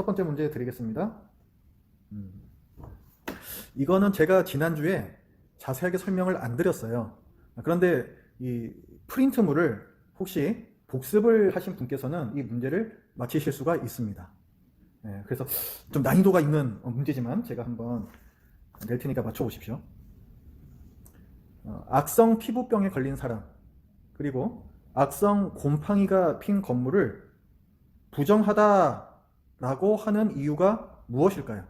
첫 번째 문제 드리겠습니다. 이거는 제가 지난주에 자세하게 설명을 안 드렸어요. 그런데 이 프린트물을 혹시 복습을 하신 분께서는 이 문제를 맞히실 수가 있습니다. 그래서 좀 난이도가 있는 문제지만 제가 한번 낼 테니까 맞춰보십시오. 악성 피부병에 걸린 사람, 그리고 악성 곰팡이가 핀 건물을 부정하다라고 하는 이유가 무엇일까요?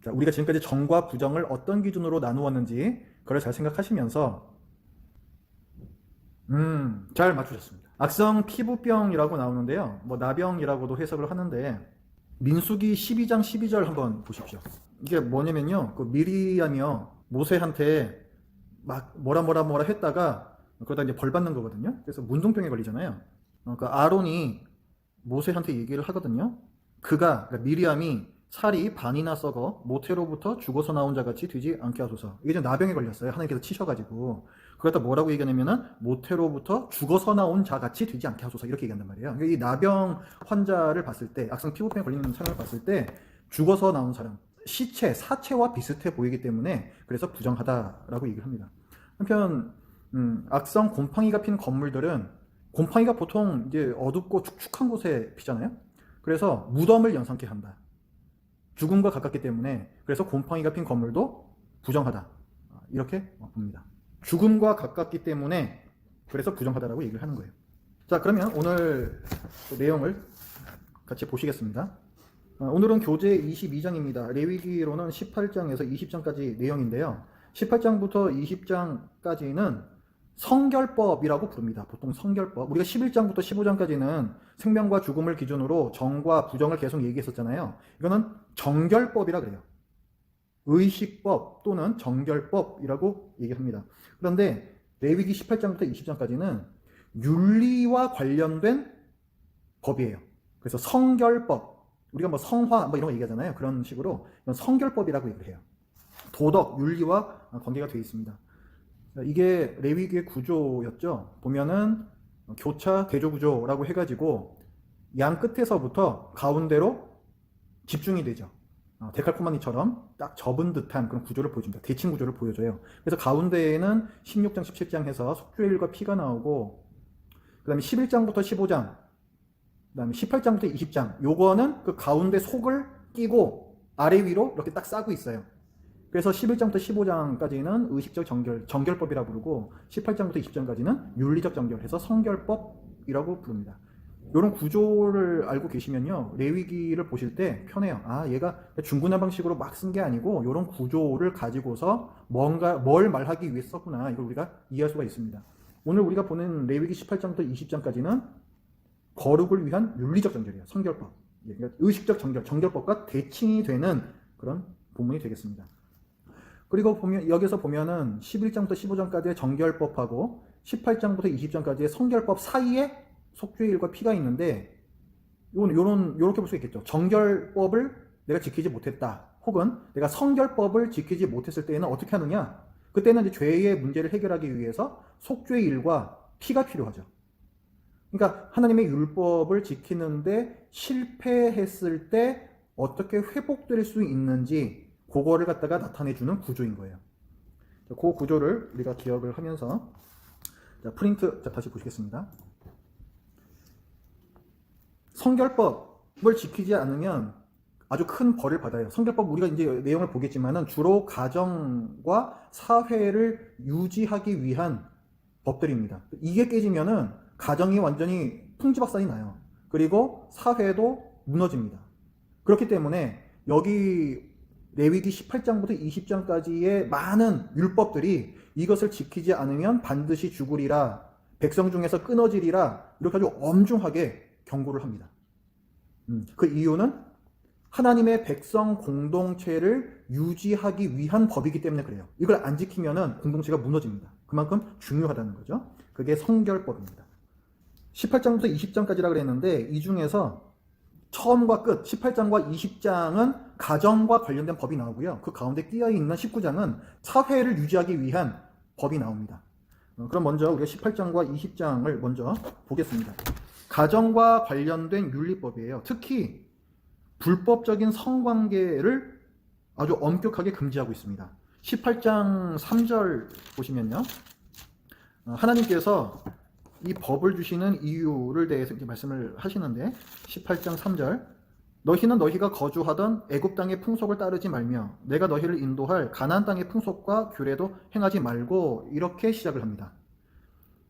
자, 우리가 지금까지 정과 부정을 어떤 기준으로 나누었는지 그걸 잘 생각하시면서 잘 맞추셨습니다. 악성 피부병이라고 나오는데요. 뭐 나병이라고도 해석을 하는데 민수기 12장 12절 한번 보십시오. 이게 뭐냐면요. 그 미리암이요. 모세한테 막 뭐라 했다가 그러다 이제 벌 받는 거거든요. 그래서 문둥병에 걸리잖아요. 그러니까 아론이 모세한테 얘기를 하거든요. 그러니까 미리암이 살이 반이나 썩어 모태로부터 죽어서 나온 자같이 되지 않게 하소서. 이게 좀 나병에 걸렸어요. 하나님께서 치셔가지고. 그러다 뭐라고 얘기하냐면은 모태로부터 죽어서 나온 자같이 되지 않게 하소서. 이렇게 얘기한단 말이에요. 그러니까 이 나병 환자를 봤을 때, 악성 피부병에 걸리는 사람을 봤을 때 죽어서 나온 사람, 시체, 사체와 비슷해 보이기 때문에 그래서 부정하다라고 얘기를 합니다. 한편 악성 곰팡이가 핀 건물들은 곰팡이가 보통 이제 어둡고 축축한 곳에 피잖아요. 그래서 무덤을 연상케 한다. 죽음과 가깝기 때문에 그래서 곰팡이가 핀 건물도 부정하다. 이렇게 봅니다. 죽음과 가깝기 때문에 그래서 부정하다라고 얘기를 하는 거예요. 자, 그러면 오늘 내용을 같이 보시겠습니다. 오늘은 교재 22장입니다. 레위기로는 18장에서 20장까지 내용인데요. 18장부터 20장까지는 성결법이라고 부릅니다. 보통 성결법. 우리가 11장부터 15장까지는 생명과 죽음을 기준으로 정과 부정을 계속 얘기했었잖아요. 이거는 정결법이라 그래요. 의식법 또는 정결법이라고 얘기합니다. 그런데 레위기 18장부터 20장까지는 윤리와 관련된 법이에요. 그래서 성결법. 우리가 뭐 성화 뭐 이런 거 얘기하잖아요. 그런 식으로 성결법이라고 얘기를 해요. 도덕, 윤리와 관계가 되어 있습니다. 이게 레위기의 구조였죠. 보면은 교차 대조구조라고 해가지고 양 끝에서부터 가운데로 집중이 되죠. 데칼코마니처럼 딱 접은 듯한 그런 구조를 보여줍니다. 대칭 구조를 보여줘요. 그래서 가운데에는 16장, 17장 해서 속죄일과 피가 나오고, 그 다음에 11장부터 15장, 그 다음에 18장부터 20장, 요거는 그 가운데 속을 끼고 아래 위로 이렇게 딱 싸고 있어요. 그래서 11장부터 15장까지는 의식적 정결법이라고 부르고 18장부터 20장까지는 윤리적 정결해서 성결법이라고 부릅니다. 이런 구조를 알고 계시면요, 레위기를 보실 때 편해요. 얘가 중구난 방식으로 막 쓴 게 아니고 이런 구조를 가지고서 뭘 말하기 위해 썼구나, 이걸 우리가 이해할 수가 있습니다. 오늘 우리가 보는 레위기 18장부터 20장까지는 거룩을 위한 윤리적 정결이에요. 성결법. 그러니까 의식적 정결법과 대칭이 되는 그런 본문이 되겠습니다. 그리고 여기서 보면은 11장부터 15장까지의 정결법하고 18장부터 20장까지의 성결법 사이에 속죄일과 피가 있는데, 요렇게 볼 수 있겠죠. 정결법을 내가 지키지 못했다. 혹은 내가 성결법을 지키지 못했을 때에는 어떻게 하느냐? 그때는 이제 죄의 문제를 해결하기 위해서 속죄일과 피가 필요하죠. 그러니까 하나님의 율법을 지키는데 실패했을 때 어떻게 회복될 수 있는지 그거를 갖다가 나타내주는 구조인 거예요. 그 구조를 우리가 기억을 하면서 프린트 다시 보시겠습니다. 성결법을 지키지 않으면 아주 큰 벌을 받아요. 성결법 우리가 이제 내용을 보겠지만은 주로 가정과 사회를 유지하기 위한 법들입니다. 이게 깨지면은 가정이 완전히 풍지박산이 나요. 그리고 사회도 무너집니다. 그렇기 때문에 여기 레위기 18장부터 20장까지의 많은 율법들이 이것을 지키지 않으면 반드시 죽으리라, 백성 중에서 끊어지리라, 이렇게 아주 엄중하게 경고를 합니다. 그 이유는 하나님의 백성 공동체를 유지하기 위한 법이기 때문에 그래요. 이걸 안 지키면은 공동체가 무너집니다. 그만큼 중요하다는 거죠. 그게 성결법입니다. 18장부터 20장까지라 그랬는데 이 중에서 처음과 끝, 18장과 20장은 가정과 관련된 법이 나오고요. 그 가운데 끼어있는 19장은 사회를 유지하기 위한 법이 나옵니다. 그럼 먼저 우리가 18장과 20장을 먼저 보겠습니다. 가정과 관련된 윤리법이에요. 특히 불법적인 성관계를 아주 엄격하게 금지하고 있습니다. 18장 3절 보시면요. 하나님께서 이 법을 주시는 이유를 대해서 이제 말씀을 하시는데 18장 3절 너희는 너희가 거주하던 애굽 땅의 풍속을 따르지 말며 내가 너희를 인도할 가나안 땅의 풍속과 규례도 행하지 말고 이렇게 시작을 합니다.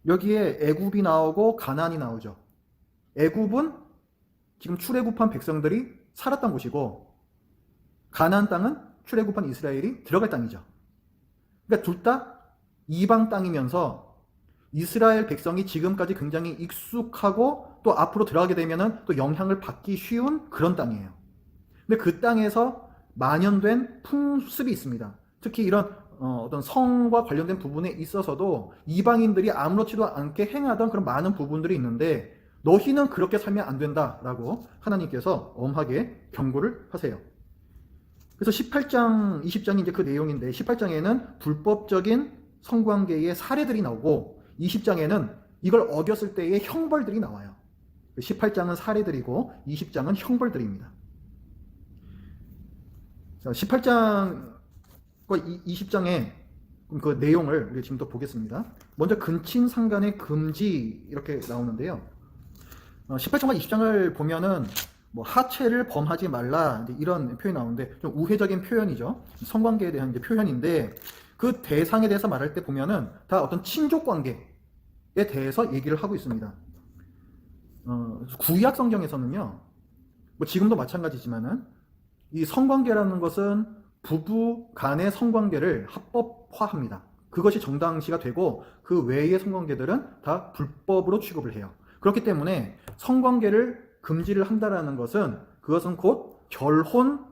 여기에 애굽이 나오고 가나안이 나오죠. 애굽은 지금 출애굽한 백성들이 살았던 곳이고 가나안 땅은 출애굽한 이스라엘이 들어갈 땅이죠. 그러니까 둘 다 이방 땅이면서 이스라엘 백성이 지금까지 굉장히 익숙하고 또 앞으로 들어가게 되면은 또 영향을 받기 쉬운 그런 땅이에요. 근데 그 땅에서 만연된 풍습이 있습니다. 특히 이런 어떤 성과 관련된 부분에 있어서도 이방인들이 아무렇지도 않게 행하던 그런 많은 부분들이 있는데 너희는 그렇게 살면 안 된다라고 하나님께서 엄하게 경고를 하세요. 그래서 18장, 20장이 이제 그 내용인데 18장에는 불법적인 성관계의 사례들이 나오고 20장에는 이걸 어겼을 때의 형벌들이 나와요. 18장은 사례들이고 20장은 형벌들입니다. 18장과 20장의 그 내용을 우리 지금 또 보겠습니다. 먼저 근친상간의 금지 이렇게 나오는데요. 18장과 20장을 보면은 뭐 하체를 범하지 말라 이런 표현이 나오는데 좀 우회적인 표현이죠. 성관계에 대한 이제 표현인데 그 대상에 대해서 말할 때 보면은 다 어떤 친족 관계에 대해서 얘기를 하고 있습니다. 구약 성경에서는요, 뭐 지금도 마찬가지지만은 이 성관계라는 것은 부부 간의 성관계를 합법화합니다. 그것이 정당시가 되고 그 외의 성관계들은 다 불법으로 취급을 해요. 그렇기 때문에 성관계를 금지를 한다라는 것은 그것은 곧 결혼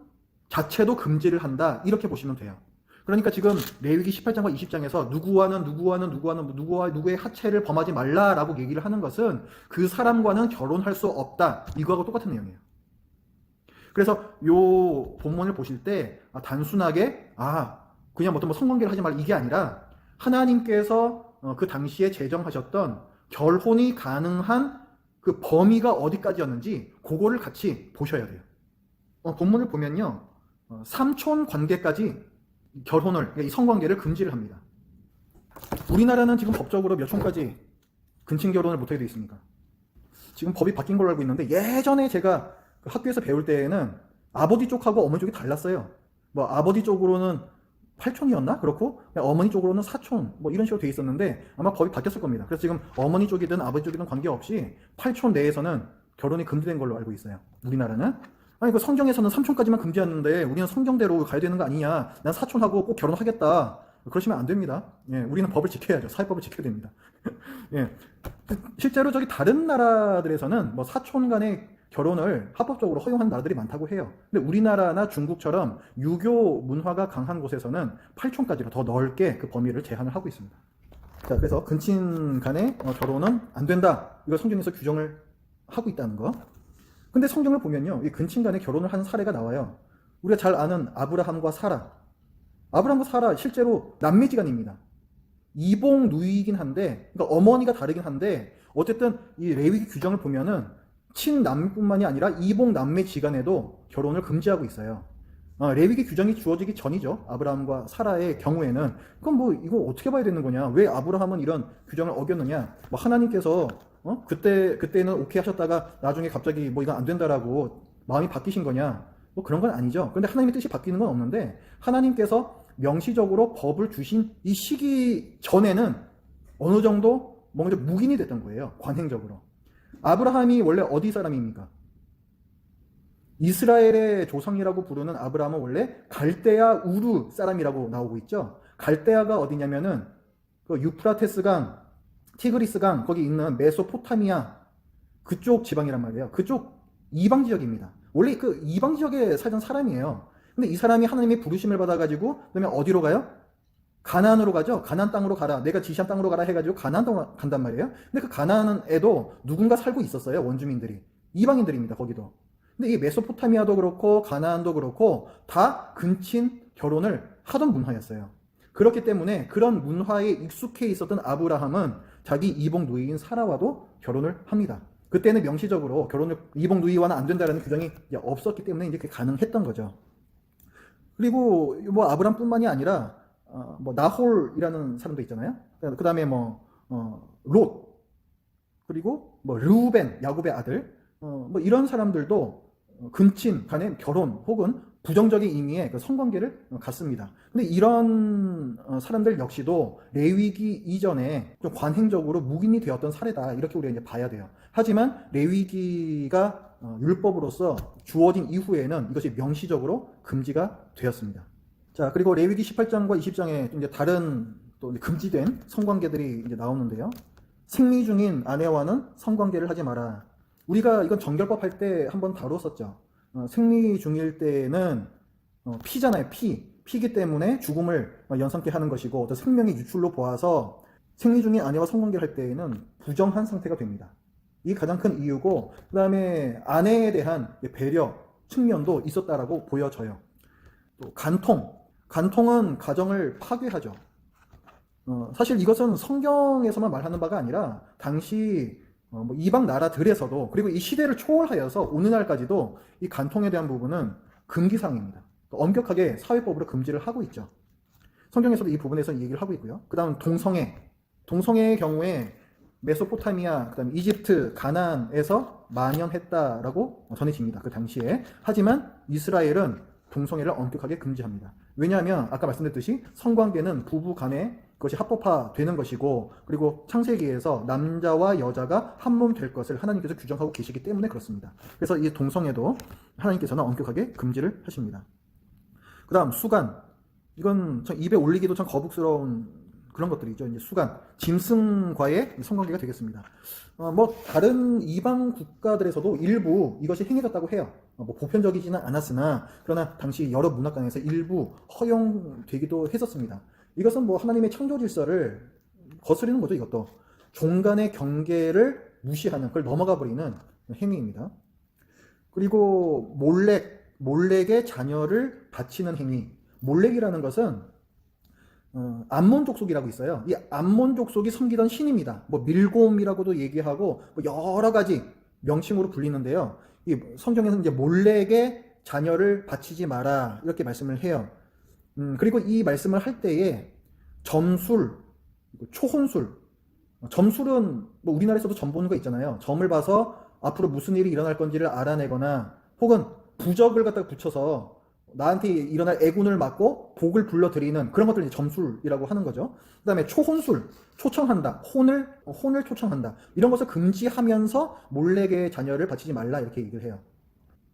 자체도 금지를 한다 이렇게 보시면 돼요. 그러니까 지금 레위기 18장과 20장에서 누구와 누구의 하체를 범하지 말라라고 얘기를 하는 것은 그 사람과는 결혼할 수 없다 이거하고 똑같은 내용이에요. 그래서 요 본문을 보실 때 단순하게 그냥 뭐 성관계를 하지 말라 이게 아니라 하나님께서 그 당시에 제정하셨던 결혼이 가능한 그 범위가 어디까지였는지 그거를 같이 보셔야 돼요. 본문을 보면요, 삼촌 관계까지 결혼을, 이 성관계를 금지를 합니다. 우리나라는 지금 법적으로 몇 촌까지 근친 결혼을 못하게 되어 있습니까? 지금 법이 바뀐 걸로 알고 있는데 예전에 제가 학교에서 배울 때에는 아버지 쪽하고 어머니 쪽이 달랐어요. 뭐 아버지 쪽으로는 8촌이었나? 그렇고 어머니 쪽으로는 4촌 뭐 이런 식으로 돼 있었는데 아마 법이 바뀌었을 겁니다. 그래서 지금 어머니 쪽이든 아버지 쪽이든 관계없이 8촌 내에서는 결혼이 금지된 걸로 알고 있어요. 우리나라는. 아니 그 성경에서는 3촌까지만 금지했는데 우리는 성경대로 가야 되는 거 아니냐. 난 4촌하고 꼭 결혼하겠다. 그러시면 안 됩니다. 예, 우리는 법을 지켜야죠. 사회법을 지켜야 됩니다. 예. 실제로 저기 다른 나라들에서는 뭐 4촌 간의 결혼을 합법적으로 허용하는 나라들이 많다고 해요. 근데 우리나라나 중국처럼 유교 문화가 강한 곳에서는 8촌까지로 더 넓게 그 범위를 제한을 하고 있습니다. 자, 그래서 근친 간의 결혼은 안 된다. 이걸 성경에서 규정을 하고 있다는 거. 근데 성경을 보면요, 이 근친 간의 결혼을 하는 사례가 나와요. 우리가 잘 아는 아브라함과 사라. 아브라함과 사라 실제로 남매지간입니다. 이복 누이이긴 한데, 그러니까 어머니가 다르긴 한데, 어쨌든 이 레위기 규정을 보면은 친남매뿐만이 아니라 이복 남매지간에도 결혼을 금지하고 있어요. 레위기 규정이 주어지기 전이죠. 아브라함과 사라의 경우에는. 그럼 뭐 이거 어떻게 봐야 되는 거냐? 왜 아브라함은 이런 규정을 어겼느냐? 뭐 하나님께서 그때는 오케이 하셨다가 나중에 갑자기 뭐 이건 안 된다라고 마음이 바뀌신 거냐? 뭐 그런 건 아니죠. 그런데 하나님의 뜻이 바뀌는 건 없는데 하나님께서 명시적으로 법을 주신 이 시기 전에는 어느 정도 뭔가 묵인이 됐던 거예요. 관행적으로. 아브라함이 원래 어디 사람입니까? 이스라엘의 조상이라고 부르는 아브라함은 원래 갈대아 우르 사람이라고 나오고 있죠. 갈대아가 어디냐면은 그 유프라테스 강, 티그리스 강 거기 있는 메소포타미아 그쪽 지방이란 말이에요. 그쪽 이방 지역입니다. 원래 그 이방 지역에 살던 사람이에요. 근데 이 사람이 하나님의 부르심을 받아가지고 그러면 어디로 가요? 가나안으로 가죠. 가나안 땅으로 가라. 내가 지시한 땅으로 가라 해가지고 가나안 땅으로 간단 말이에요. 근데 그 가나안에도 누군가 살고 있었어요. 원주민들이. 이방인들입니다. 거기도. 근데 이 메소포타미아도 그렇고 가나안도 그렇고 다 근친 결혼을 하던 문화였어요. 그렇기 때문에 그런 문화에 익숙해 있었던 아브라함은 자기 이복 누이인 사라와도 결혼을 합니다. 그때는 명시적으로 결혼을 이복 누이와는 안 된다라는 규정이 이제 없었기 때문에 이제 그게 가능했던 거죠. 그리고 뭐 아브람뿐만이 아니라 뭐 나홀이라는 사람도 있잖아요. 그 다음에 뭐 롯, 그리고 뭐 르우벤, 야곱의 아들, 뭐 이런 사람들도 근친 간의 결혼 혹은 부정적인 의미의 그 성관계를 갖습니다. 근데 이런 사람들 역시도 레위기 이전에 좀 관행적으로 묵인이 되었던 사례다, 이렇게 우리가 이제 봐야 돼요. 하지만 레위기가 율법으로서 주어진 이후에는 이것이 명시적으로 금지가 되었습니다. 자, 그리고 레위기 18장과 20장에 이제 다른 또 금지된 성관계들이 이제 나오는데요. 생리 중인 아내와는 성관계를 하지 마라. 우리가 이건 정결법 할 때 한번 다뤘었죠. 생리 중일 때는 피잖아요. 피기 때문에 죽음을 연상케 하는 것이고, 어떤 생명의 유출로 보아서 생리 중인 아내와 성관계를 할 때에는 부정한 상태가 됩니다. 이게 가장 큰 이유고, 그 다음에 아내에 대한 배려 측면도 있었다라고 보여져요. 또 간통은 가정을 파괴하죠. 사실 이것은 성경에서만 말하는 바가 아니라 당시 뭐 이방 나라들에서도, 그리고 이 시대를 초월하여서 오늘날까지도 이 간통에 대한 부분은 금기사항입니다. 엄격하게 사회법으로 금지를 하고 있죠. 성경에서도 이 부분에서 얘기를 하고 있고요. 그 다음 동성애의 경우에 메소포타미아, 그 다음 이집트, 가나안에서 만연했다라고 전해집니다. 그 당시에. 하지만 이스라엘은 동성애를 엄격하게 금지합니다. 왜냐하면 아까 말씀드렸듯이 성관계는 부부 간에 그것이 합법화되는 것이고, 그리고 창세기에서 남자와 여자가 한 몸 될 것을 하나님께서 규정하고 계시기 때문에 그렇습니다. 그래서 이 동성애도 하나님께서는 엄격하게 금지를 하십니다. 그 다음 수간, 이건 참 입에 올리기도 참 거북스러운 그런 것들이죠. 이제 수간, 짐승과의 성관계가 되겠습니다. 뭐 다른 이방 국가들에서도 일부 이것이 행해졌다고 해요. 뭐 보편적이지는 않았으나, 그러나 당시 여러 문화권에서 일부 허용되기도 했었습니다. 이것은 뭐 하나님의 창조 질서를 거스르는 거죠. 이것도 종간의 경계를 무시하는, 그걸 넘어가 버리는 행위입니다. 그리고 몰렉의 자녀를 바치는 행위. 몰렉이라는 것은 암몬 족속이라고 있어요. 이 암몬 족속이 섬기던 신입니다. 뭐 밀곰이라고도 얘기하고 뭐 여러 가지 명칭으로 불리는데요. 이 성경에서는 이제 몰렉의 자녀를 바치지 마라, 이렇게 말씀을 해요. 그리고 이 말씀을 할 때에 점술, 초혼술, 점술은 뭐 우리나라에서도 점 보는 거 있잖아요. 점을 봐서 앞으로 무슨 일이 일어날 건지를 알아내거나, 혹은 부적을 갖다가 붙여서 나한테 일어날 애군을 막고 복을 불러들이는 그런 것들을 이제 점술이라고 하는 거죠. 그 다음에 초혼술, 초청한다, 혼을 초청한다, 이런 것을 금지하면서 몰렉의 자녀를 바치지 말라, 이렇게 얘기를 해요.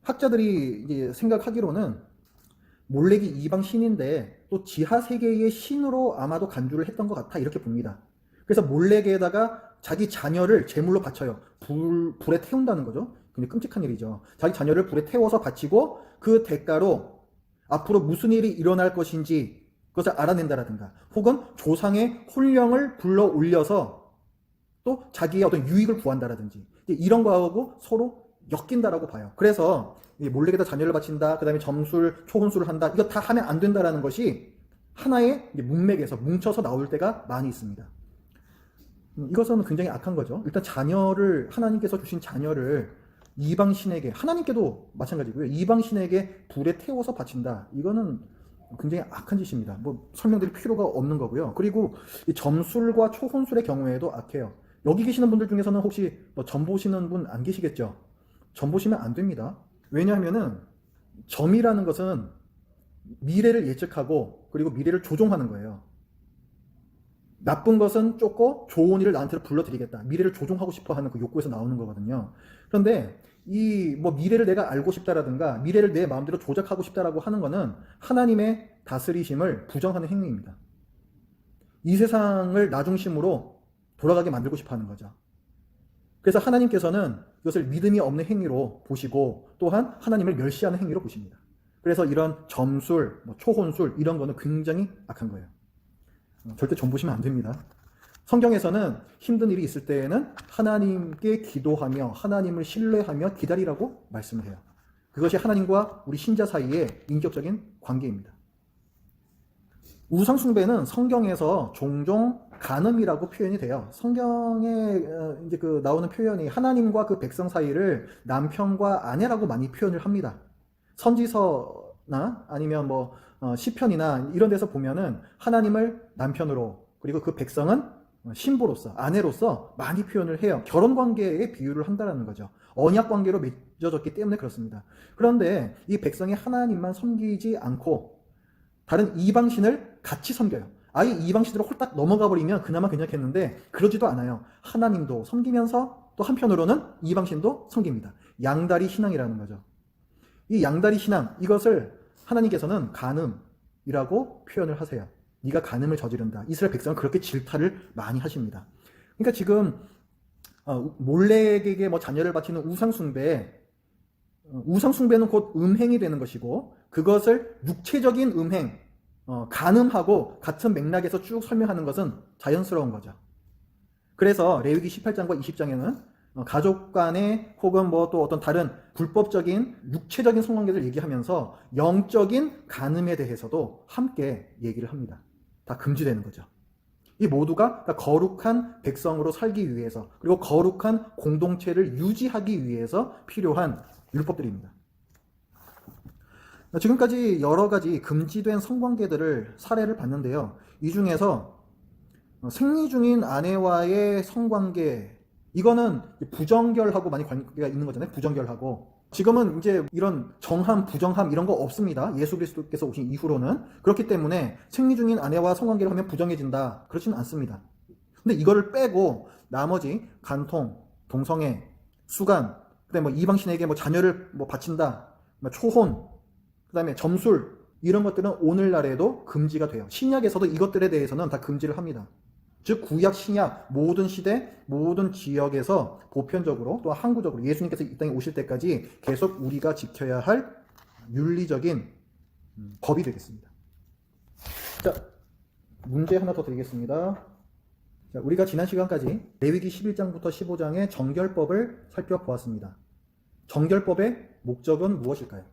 학자들이 이제 생각하기로는 몰렉이 이방 신인데 또 지하 세계의 신으로 아마도 간주를 했던 것 같아, 이렇게 봅니다. 그래서 몰렉에다가 자기 자녀를 제물로 바쳐요. 불에 태운다는 거죠. 굉장히 끔찍한 일이죠. 자기 자녀를 불에 태워서 바치고 그 대가로 앞으로 무슨 일이 일어날 것인지 그것을 알아낸다라든가, 혹은 조상의 혼령을 불러 올려서 또 자기의 어떤 유익을 구한다라든지, 이런 거하고 서로 엮인다라고 봐요. 그래서 몰렉에다 자녀를 바친다, 그 다음에 점술, 초혼술을 한다, 이거 다 하면 안 된다라는 것이 하나의 문맥에서 뭉쳐서 나올 때가 많이 있습니다. 이것은 굉장히 악한 거죠. 일단 하나님께서 주신 자녀를 이방신에게, 하나님께도 마찬가지고요, 이방신에게 불에 태워서 바친다, 이거는 굉장히 악한 짓입니다. 뭐 설명드릴 필요가 없는 거고요. 그리고 이 점술과 초혼술의 경우에도 악해요. 여기 계시는 분들 중에서는 혹시 뭐 점 보시는 분 안 계시겠죠? 점 보시면 안 됩니다. 왜냐하면은 점이라는 것은 미래를 예측하고 그리고 미래를 조종하는 거예요. 나쁜 것은 쫓고 좋은 일을 나한테로 불러들이겠다, 미래를 조종하고 싶어 하는 그 욕구에서 나오는 거거든요. 그런데 이 뭐 미래를 내가 알고 싶다라든가 미래를 내 마음대로 조작하고 싶다라고 하는 거는 하나님의 다스리심을 부정하는 행위입니다. 이 세상을 나 중심으로 돌아가게 만들고 싶어 하는 거죠. 그래서 하나님께서는 이것을 믿음이 없는 행위로 보시고, 또한 하나님을 멸시하는 행위로 보십니다. 그래서 이런 점술, 초혼술, 이런 거는 굉장히 악한 거예요. 절대 점 보시면 안 됩니다. 성경에서는 힘든 일이 있을 때에는 하나님께 기도하며 하나님을 신뢰하며 기다리라고 말씀을 해요. 그것이 하나님과 우리 신자 사이의 인격적인 관계입니다. 우상 숭배는 성경에서 종종 간음이라고 표현이 돼요. 성경에 이제 그 나오는 표현이 하나님과 그 백성 사이를 남편과 아내라고 많이 표현을 합니다. 선지서나 아니면 뭐 시편이나 이런 데서 보면은 하나님을 남편으로, 그리고 그 백성은 신부로서, 아내로서 많이 표현을 해요. 결혼 관계에 비유를 한다는 거죠. 언약 관계로 맺어졌기 때문에 그렇습니다. 그런데 이 백성이 하나님만 섬기지 않고 다른 이방신을 같이 섬겨요. 아예 이방신으로 홀딱 넘어가 버리면 그나마 괜찮겠는데 그러지도 않아요. 하나님도 섬기면서 또 한편으로는 이방신도 섬깁니다. 양다리 신앙이라는 거죠. 이 양다리 신앙, 이것을 하나님께서는 간음이라고 표현을 하세요. 네가 간음을 저지른다. 이스라엘 백성은 그렇게 질타를 많이 하십니다. 그러니까 지금 몰렉에게 뭐 자녀를 바치는 우상숭배는 곧 음행이 되는 것이고, 그것을 육체적인 음행, 간음하고 같은 맥락에서 쭉 설명하는 것은 자연스러운 거죠. 그래서 레위기 18장과 20장에는 가족 간에 혹은 뭐 또 어떤 다른 불법적인 육체적인 성관계를 얘기하면서 영적인 간음에 대해서도 함께 얘기를 합니다. 다 금지되는 거죠. 이 모두가 거룩한 백성으로 살기 위해서, 그리고 거룩한 공동체를 유지하기 위해서 필요한 율법들입니다. 지금까지 여러 가지 금지된 성관계들을 사례를 봤는데요. 이 중에서 생리 중인 아내와의 성관계, 이거는 부정결하고 많이 관계가 있는 거잖아요. 부정결하고. 지금은 이제 이런 정함, 부정함 이런 거 없습니다. 예수 그리스도께서 오신 이후로는. 그렇기 때문에 생리 중인 아내와 성관계를 하면 부정해진다. 그렇지는 않습니다. 근데 이거를 빼고 나머지 간통, 동성애, 수간, 그다음에 뭐 이방신에게 뭐 자녀를 뭐 바친다, 뭐 초혼, 그다음에 점술, 이런 것들은 오늘날에도 금지가 돼요. 신약에서도 이것들에 대해서는 다 금지를 합니다. 즉 구약, 신약 모든 시대, 모든 지역에서 보편적으로 또 항구적으로 예수님께서 이 땅에 오실 때까지 계속 우리가 지켜야 할 윤리적인 법이 되겠습니다. 자, 문제 하나 더 드리겠습니다. 자, 우리가 지난 시간까지 레위기 11장부터 15장의 정결법을 살펴보았습니다. 정결법의 목적은 무엇일까요?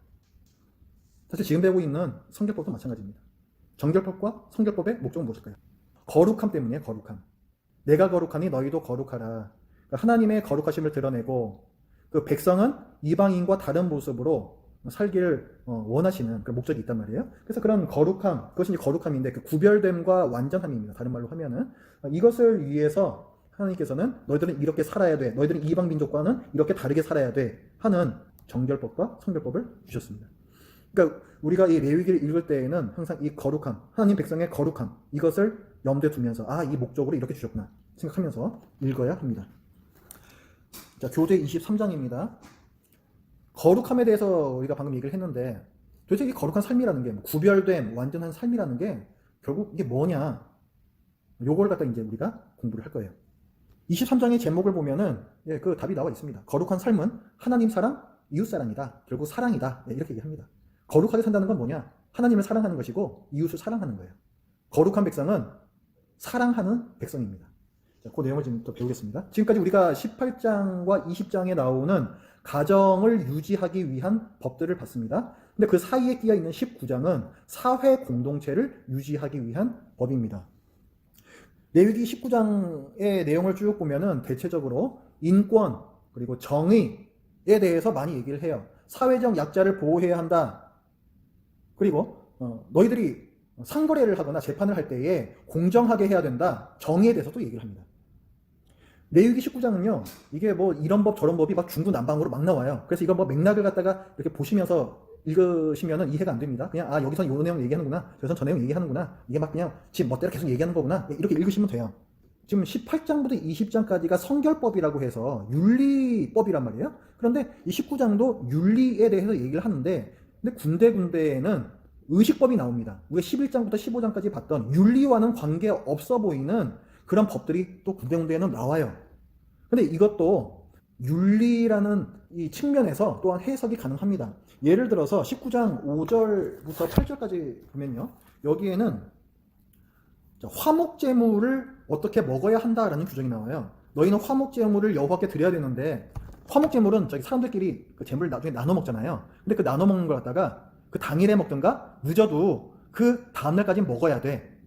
사실 지금 배우고 있는 성결법도 마찬가지입니다. 정결법과 성결법의 목적은 무엇일까요? 거룩함 때문이에요. 거룩함. 내가 거룩하니 너희도 거룩하라. 그러니까 하나님의 거룩하심을 드러내고 그 백성은 이방인과 다른 모습으로 살기를 원하시는 그런 목적이 있단 말이에요. 그래서 그런 거룩함, 그것이 이제 거룩함인데 그 구별됨과 완전함입니다. 다른 말로 하면은 이것을 위해서 하나님께서는 너희들은 이렇게 살아야 돼, 너희들은 이방 민족과는 이렇게 다르게 살아야 돼 하는 정결법과 성결법을 주셨습니다. 그러니까 우리가 이 레위기를 읽을 때에는 항상 이 거룩함, 하나님 백성의 거룩함, 이것을 염두에 두면서 이 목적으로 이렇게 주셨구나 생각하면서 읽어야 합니다. 자, 교재 23장입니다. 거룩함에 대해서 우리가 방금 얘기를 했는데 도대체 이 거룩한 삶이라는 게 구별된 완전한 삶이라는 게 결국 이게 뭐냐, 요걸 갖다 이제 우리가 공부를 할 거예요. 23장의 제목을 보면은 그 답이 나와 있습니다. 거룩한 삶은 하나님 사랑, 이웃 사랑이다. 결국 사랑이다. 이렇게 얘기합니다. 거룩하게 산다는 건 뭐냐? 하나님을 사랑하는 것이고 이웃을 사랑하는 거예요. 거룩한 백성은 사랑하는 백성입니다. 자, 그 내용을 지금 또 배우겠습니다. 지금까지 우리가 18장과 20장에 나오는 가정을 유지하기 위한 법들을 봤습니다. 근데 그 사이에 끼어 있는 19장은 사회 공동체를 유지하기 위한 법입니다. 레위기 19장의 내용을 쭉 보면은 대체적으로 인권 그리고 정의에 대해서 많이 얘기를 해요. 사회적 약자를 보호해야 한다. 그리고 너희들이 상거래를 하거나 재판을 할 때에 공정하게 해야 된다. 정의에 대해서도 얘기를 합니다. 레위기 19장은요, 이게 뭐 이런 법 저런 법이 막 중구난방으로 막 나와요. 그래서 이거 뭐 맥락을 갖다가 이렇게 보시면서 읽으시면은 이해가 안 됩니다. 그냥 여기서 이 내용 얘기하는구나, 저기서 저 내용 얘기하는구나, 이게 막 그냥 지 멋대로 계속 얘기하는 거구나, 이렇게 읽으시면 돼요. 지금 18장부터 20장까지가 성결법이라고 해서 윤리법이란 말이에요. 그런데 이 19장도 윤리에 대해서 얘기를 하는데, 근데 군데군데에는 의식법이 나옵니다. 우리가 11장부터 15장까지 봤던 윤리와는 관계없어 보이는 그런 법들이 또 군데군데에는 나와요. 근데 이것도 윤리라는 이 측면에서 또한 해석이 가능합니다. 예를 들어서 19장 5절부터 8절까지 보면요, 여기에는 화목제물을 어떻게 먹어야 한다라는 규정이 나와요. 너희는 화목제물을 여호와께 드려야 되는데, 화목제물은 사람들끼리 그 제물을 나중에 나눠 먹잖아요. 근데 그 나눠 먹는 걸 갖다가 그 당일에 먹든가 늦어도 그 다음날까지 먹어야 돼.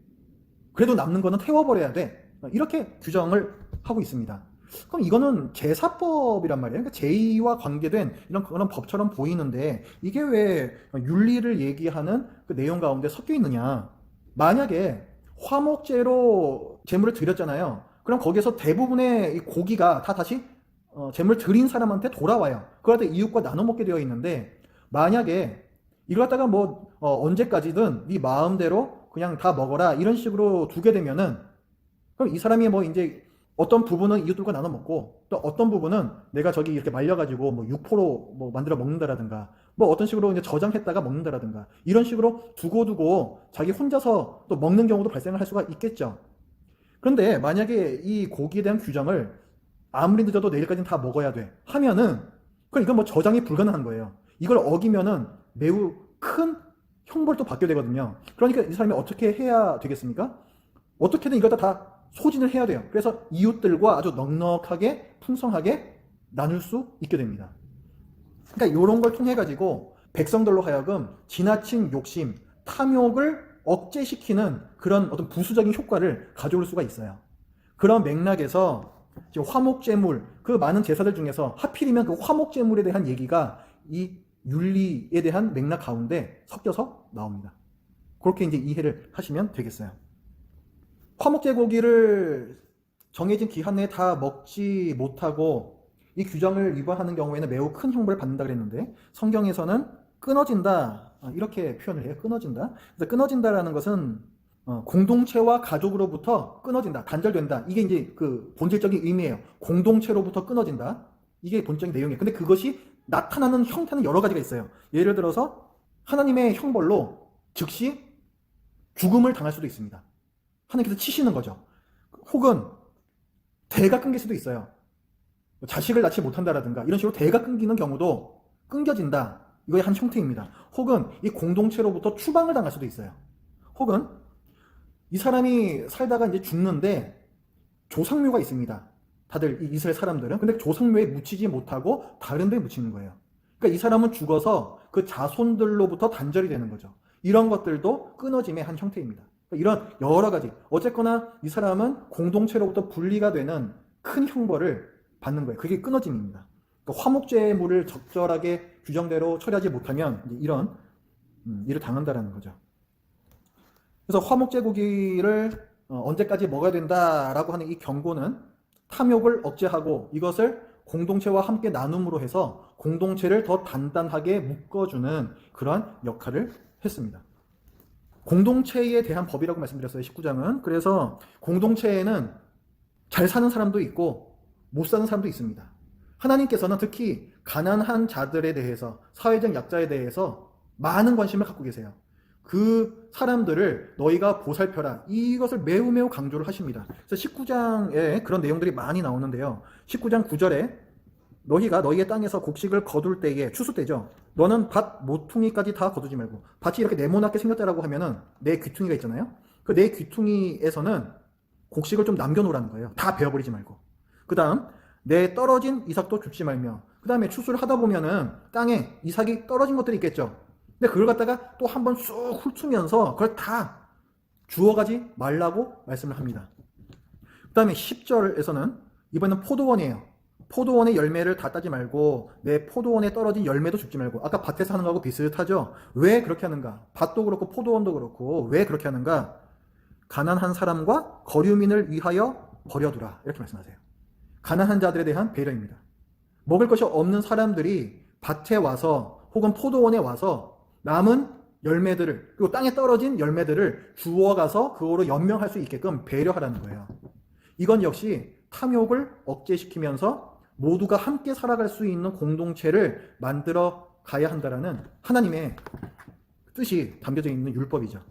그래도 남는 거는 태워버려야 돼. 이렇게 규정을 하고 있습니다. 그럼 이거는 제사법이란 말이에요. 그러니까 제의와 관계된 이런 그런 법처럼 보이는데 이게 왜 윤리를 얘기하는 그 내용 가운데 섞여 있느냐? 만약에 화목제로 제물을 드렸잖아요. 그럼 거기에서 대부분의 이 고기가 다 다시 제물 드린 사람한테 돌아와요. 그럴 때 이웃과 나눠 먹게 되어 있는데 만약에 이걸 갖다가 뭐 언제까지든 네 마음대로 그냥 다 먹어라 이런 식으로 두게 되면은 그럼 이 사람이 뭐 이제 어떤 부분은 이웃들과 나눠 먹고 또 어떤 부분은 내가 저기 이렇게 말려가지고 뭐 육포로 뭐 만들어 먹는다라든가 뭐 어떤 식으로 이제 저장했다가 먹는다라든가 이런 식으로 두고 자기 혼자서 또 먹는 경우도 발생을 할 수가 있겠죠. 그런데 만약에 이 고기에 대한 규정을 아무리 늦어도 내일까지는 다 먹어야 돼 하면은 그럼 이건 뭐 저장이 불가능한 거예요. 이걸 어기면은 매우 큰 형벌도 받게 되거든요. 그러니까 이 사람이 어떻게 해야 되겠습니까? 어떻게든 이걸 다 소진을 해야 돼요. 그래서 이웃들과 아주 넉넉하게 풍성하게 나눌 수 있게 됩니다. 그러니까 이런 걸 통해 가지고 백성들로 하여금 지나친 욕심, 탐욕을 억제시키는 그런 어떤 부수적인 효과를 가져올 수가 있어요. 그런 맥락에서 화목제물, 그 많은 제사들 중에서 하필이면 그 화목제물에 대한 얘기가 이 윤리에 대한 맥락 가운데 섞여서 나옵니다. 그렇게 이제 이해를 하시면 되겠어요. 화목제 고기를 정해진 기한 내에 다 먹지 못하고 이 규정을 위반하는 경우에는 매우 큰 형벌을 받는다 그랬는데 성경에서는 끊어진다 이렇게 표현을 해요. 끊어진다. 그래서 끊어진다라는 것은 공동체와 가족으로부터 끊어진다, 단절된다. 이게 이제 그 본질적인 의미예요. 공동체로부터 끊어진다. 이게 본질적인 내용이에요. 근데 그것이 나타나는 형태는 여러 가지가 있어요. 예를 들어서 하나님의 형벌로 즉시 죽음을 당할 수도 있습니다. 하나님께서 치시는 거죠. 혹은 대가 끊길 수도 있어요. 자식을 낳지 못한다라든가 이런 식으로 대가 끊기는 경우도 끊겨진다. 이거의 한 형태입니다. 혹은 이 공동체로부터 추방을 당할 수도 있어요. 혹은 이 사람이 살다가 이제 죽는데 조상묘가 있습니다. 다들 이 이스라엘 사람들은. 근데 조상묘에 묻히지 못하고 다른 데에 묻히는 거예요. 그러니까 이 사람은 죽어서 그 자손들로부터 단절이 되는 거죠. 이런 것들도 끊어짐의 한 형태입니다. 이런 여러 가지. 어쨌거나 이 사람은 공동체로부터 분리가 되는 큰 형벌을 받는 거예요. 그게 끊어짐입니다. 그러니까 화목제물을 적절하게 규정대로 처리하지 못하면 이런 일을 당한다라는 거죠. 그래서 화목제 고기를 언제까지 먹어야 된다라고 하는 이 경고는 탐욕을 억제하고 이것을 공동체와 함께 나눔으로 해서 공동체를 더 단단하게 묶어주는 그러한 역할을 했습니다. 공동체에 대한 법이라고 말씀드렸어요. 19장은. 그래서 공동체에는 잘 사는 사람도 있고 못 사는 사람도 있습니다. 하나님께서는 특히 가난한 자들에 대해서, 사회적 약자에 대해서 많은 관심을 갖고 계세요. 그 사람들을 너희가 보살펴라. 이것을 매우 강조를 하십니다. 그래서 19장에 그런 내용들이 많이 나오는데요. 19장 9절에 너희가 너희의 땅에서 곡식을 거둘 때에, 추수 때죠. 너는 밭 모퉁이까지 다 거두지 말고, 밭이 이렇게 네모나게 생겼다라고 하면은 내 귀퉁이가 있잖아요. 그 내 귀퉁이에서는 곡식을 좀 남겨놓으라는 거예요. 다 베어버리지 말고. 그 다음 내 떨어진 이삭도 줍지 말며. 그 다음에 추수를 하다 보면은 땅에 이삭이 떨어진 것들이 있겠죠. 근데 그걸 갖다가 또 한번 쑥 훑으면서 그걸 다 주워가지 말라고 말씀을 합니다. 그 다음에 10절에서는 이번에는 포도원이에요. 포도원의 열매를 다 따지 말고 내 포도원에 떨어진 열매도 줍지 말고. 아까 밭에서 하는 거하고 비슷하죠. 왜 그렇게 하는가? 밭도 그렇고 포도원도 그렇고 왜 그렇게 하는가? 가난한 사람과 거류민을 위하여 버려두라. 이렇게 말씀하세요. 가난한 자들에 대한 배려입니다. 먹을 것이 없는 사람들이 밭에 와서 혹은 포도원에 와서 남은 열매들을, 그리고 땅에 떨어진 열매들을 주워가서 그거로 연명할 수 있게끔 배려하라는 거예요. 이건 역시 탐욕을 억제시키면서 모두가 함께 살아갈 수 있는 공동체를 만들어 가야 한다라는 하나님의 뜻이 담겨져 있는 율법이죠.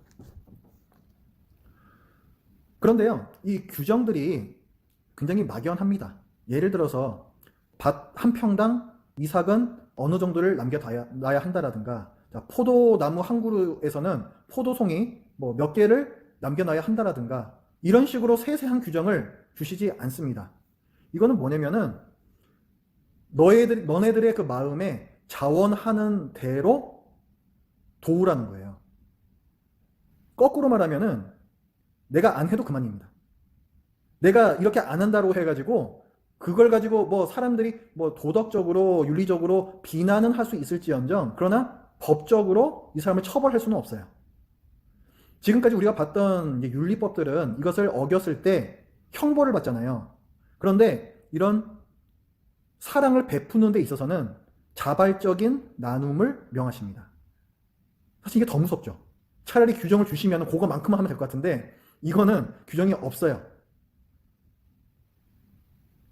그런데요, 이 규정들이 굉장히 막연합니다. 예를 들어서 밭 한 평당 이삭은 어느 정도를 남겨놔야 한다라든가, 포도나무 한 그루에서는 포도송이 뭐 몇 개를 남겨놔야 한다라든가, 이런 식으로 세세한 규정을 주시지 않습니다. 이거는 뭐냐면은 너네들의 그 마음에 자원하는 대로 도우라는 거예요. 거꾸로 말하면은 내가 안 해도 그만입니다. 내가 이렇게 안 한다고 해가지고 그걸 가지고 뭐 사람들이 뭐 도덕적으로 윤리적으로 비난은 할 수 있을지언정 그러나 법적으로 이 사람을 처벌할 수는 없어요. 지금까지 우리가 봤던 윤리법들은 이것을 어겼을 때 형벌을 받잖아요. 그런데 이런 사랑을 베푸는 데 있어서는 자발적인 나눔을 명하십니다. 사실 이게 더 무섭죠. 차라리 규정을 주시면 그거만큼만 하면 될 것 같은데 이거는 규정이 없어요.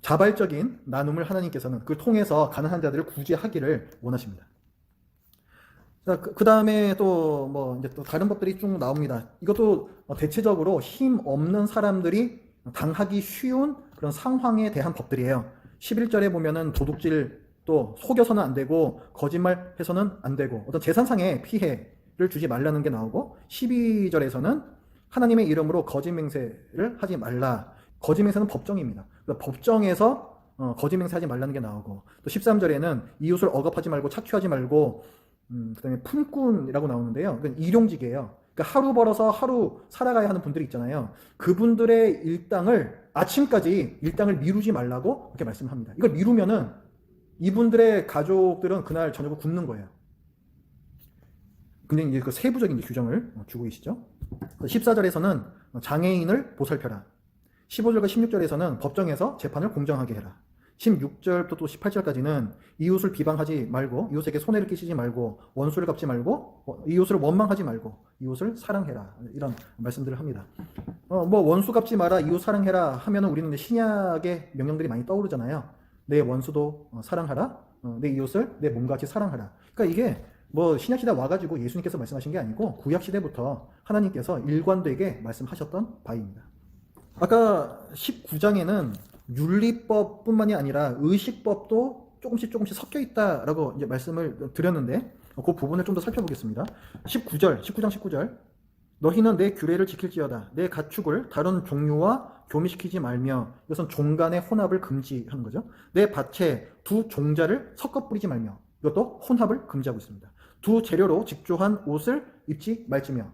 자발적인 나눔을 하나님께서는 그걸 통해서 가난한 자들을 구제하기를 원하십니다. 자, 그 다음에 또 뭐 이제 또 다른 법들이 쭉 나옵니다. 이것도 대체적으로 힘 없는 사람들이 당하기 쉬운 그런 상황에 대한 법들이에요. 11절에 보면은 도둑질 또 속여서는 안 되고 거짓말해서는 안 되고 어떤 재산상의 피해를 주지 말라는 게 나오고 12절에서는 하나님의 이름으로 거짓 맹세를 하지 말라. 거짓 맹세는 법정입니다. 법정에서 거짓 맹세하지 말라는 게 나오고 또 13절에는 이웃을 억압하지 말고 착취하지 말고 그 다음에 품꾼이라고 나오는데요. 그건 일용직이에요. 그러니까 하루 벌어서 하루 살아가야 하는 분들이 있잖아요. 그분들의 일당을 아침까지 일당을 미루지 말라고 이렇게 말씀합니다. 이걸 미루면은 이분들의 가족들은 그날 저녁을 굶는 거예요. 근데 이제 그 세부적인 규정을 주고 계시죠. 14절에서는 장애인을 보살펴라. 15절과 16절에서는 법정에서 재판을 공정하게 해라. 16절부터 또 18절까지는 이웃을 비방하지 말고 이웃에게 손해를 끼치지 말고 원수를 갚지 말고 이웃을 원망하지 말고 이웃을 사랑해라. 이런 말씀들을 합니다. 뭐 원수 갚지 마라, 이웃 사랑해라 하면은 우리는 신약의 명령들이 많이 떠오르잖아요. 내 원수도 사랑하라, 내 이웃을 내 몸과 같이 사랑하라. 그러니까 이게 뭐 신약 시대 와가지고 예수님께서 말씀하신 게 아니고 구약 시대부터 하나님께서 일관되게 말씀하셨던 바입니다. 아까 19장에는 윤리법뿐만이 아니라 의식법도 조금씩 섞여 있다라고 이제 말씀을 드렸는데 그 부분을 좀 더 살펴보겠습니다. 19장 19절 너희는 내 규례를 지킬지어다. 내 가축을 다른 종류와 교미시키지 말며 이것은 종 간의 혼합을 금지하는 거죠. 내 밭에 두 종자를 섞어 뿌리지 말며 이것도 혼합을 금지하고 있습니다. 두 재료로 직조한 옷을 입지 말지며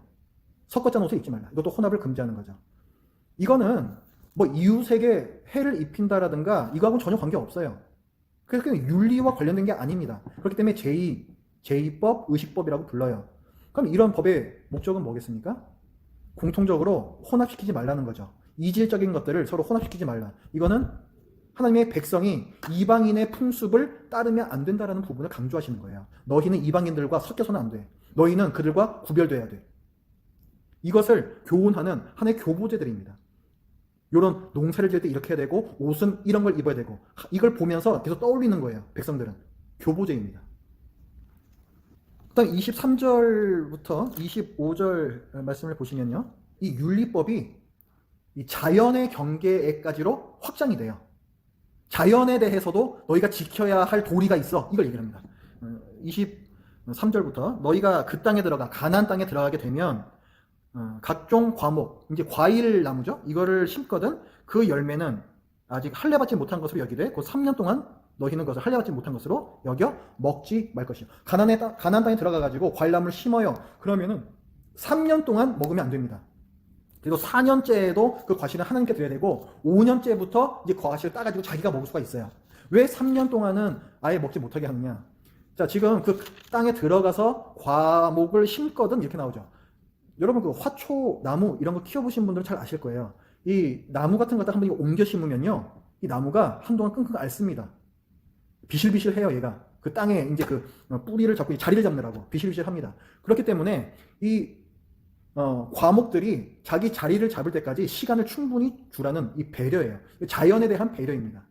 섞어 짠 옷을 입지 말라. 이것도 혼합을 금지하는 거죠. 이거는 뭐 이웃에게 해를 입힌다라든가 이거하고는 전혀 관계없어요. 그래서 그냥 윤리와 관련된 게 아닙니다. 그렇기 때문에 제2법, 의식법이라고 불러요. 그럼 이런 법의 목적은 뭐겠습니까? 공통적으로 혼합시키지 말라는 거죠. 이질적인 것들을 서로 혼합시키지 말라. 이거는 하나님의 백성이 이방인의 풍습을 따르면 안 된다라는 부분을 강조하시는 거예요. 너희는 이방인들과 섞여서는 안 돼. 너희는 그들과 구별돼야 돼. 이것을 교훈하는 하나의 교보제들입니다. 이런 농사를 지을 때 이렇게 해야 되고 옷은 이런 걸 입어야 되고 이걸 보면서 계속 떠올리는 거예요. 백성들은. 교보제입니다. 그다음 23절부터 25절 말씀을 보시면요. 이 윤리법이 이 자연의 경계에까지로 확장이 돼요. 자연에 대해서도 너희가 지켜야 할 도리가 있어. 이걸 얘기를 합니다. 23절부터 너희가 그 땅에 들어가 가나안 땅에 들어가게 되면 각종 과목, 이제 과일 나무죠. 이거를 심거든 그 열매는 아직 할례 받지 못한 것으로 여기되 그 3년 동안 너희는 그것을 할례 받지 못한 것으로 여겨 먹지 말 것이요. 가나안 땅에 들어가 가지고 과일 나무를 심어요. 그러면은 3년 동안 먹으면 안 됩니다. 그리고 4년째에도 그 과실은 하나님께 드려야 되고 5년째부터 이제 과실을 따가지고 자기가 먹을 수가 있어요. 왜 3년 동안은 아예 먹지 못하게 하느냐? 자, 지금 그 땅에 들어가서 과목을 심거든 이렇게 나오죠. 여러분 그 화초, 나무 이런 거 키워보신 분들은 잘 아실 거예요. 이 나무 같은 거 한번 옮겨 심으면요, 이 나무가 한동안 끙끙 앓습니다. 비실비실해요, 얘가. 그 땅에 이제 그 뿌리를 잡고 자리를 잡느라고 비실비실합니다. 그렇기 때문에 이 과목들이 자기 자리를 잡을 때까지 시간을 충분히 주라는 이 배려예요. 자연에 대한 배려입니다.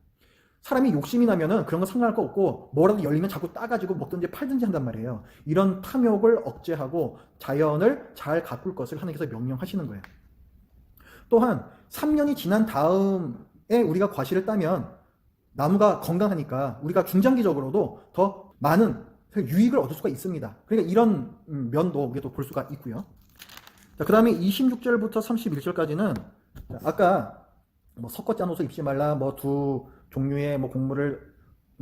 사람이 욕심이 나면은 그런 거 상관할 거 없고 뭐라도 열리면 자꾸 따가지고 먹든지 팔든지 한단 말이에요. 이런 탐욕을 억제하고 자연을 잘 가꿀 것을 하나님께서 명령하시는 거예요. 또한 3년이 지난 다음에 우리가 과실을 따면 나무가 건강하니까 우리가 중장기적으로도 더 많은 유익을 얻을 수가 있습니다. 그러니까 이런 면도 우리가 또 볼 수가 있고요. 그 다음에 26절부터 31절까지는 아까 뭐 섞어 짠 옷을 입지 말라, 뭐 두 종류의 뭐 곡물을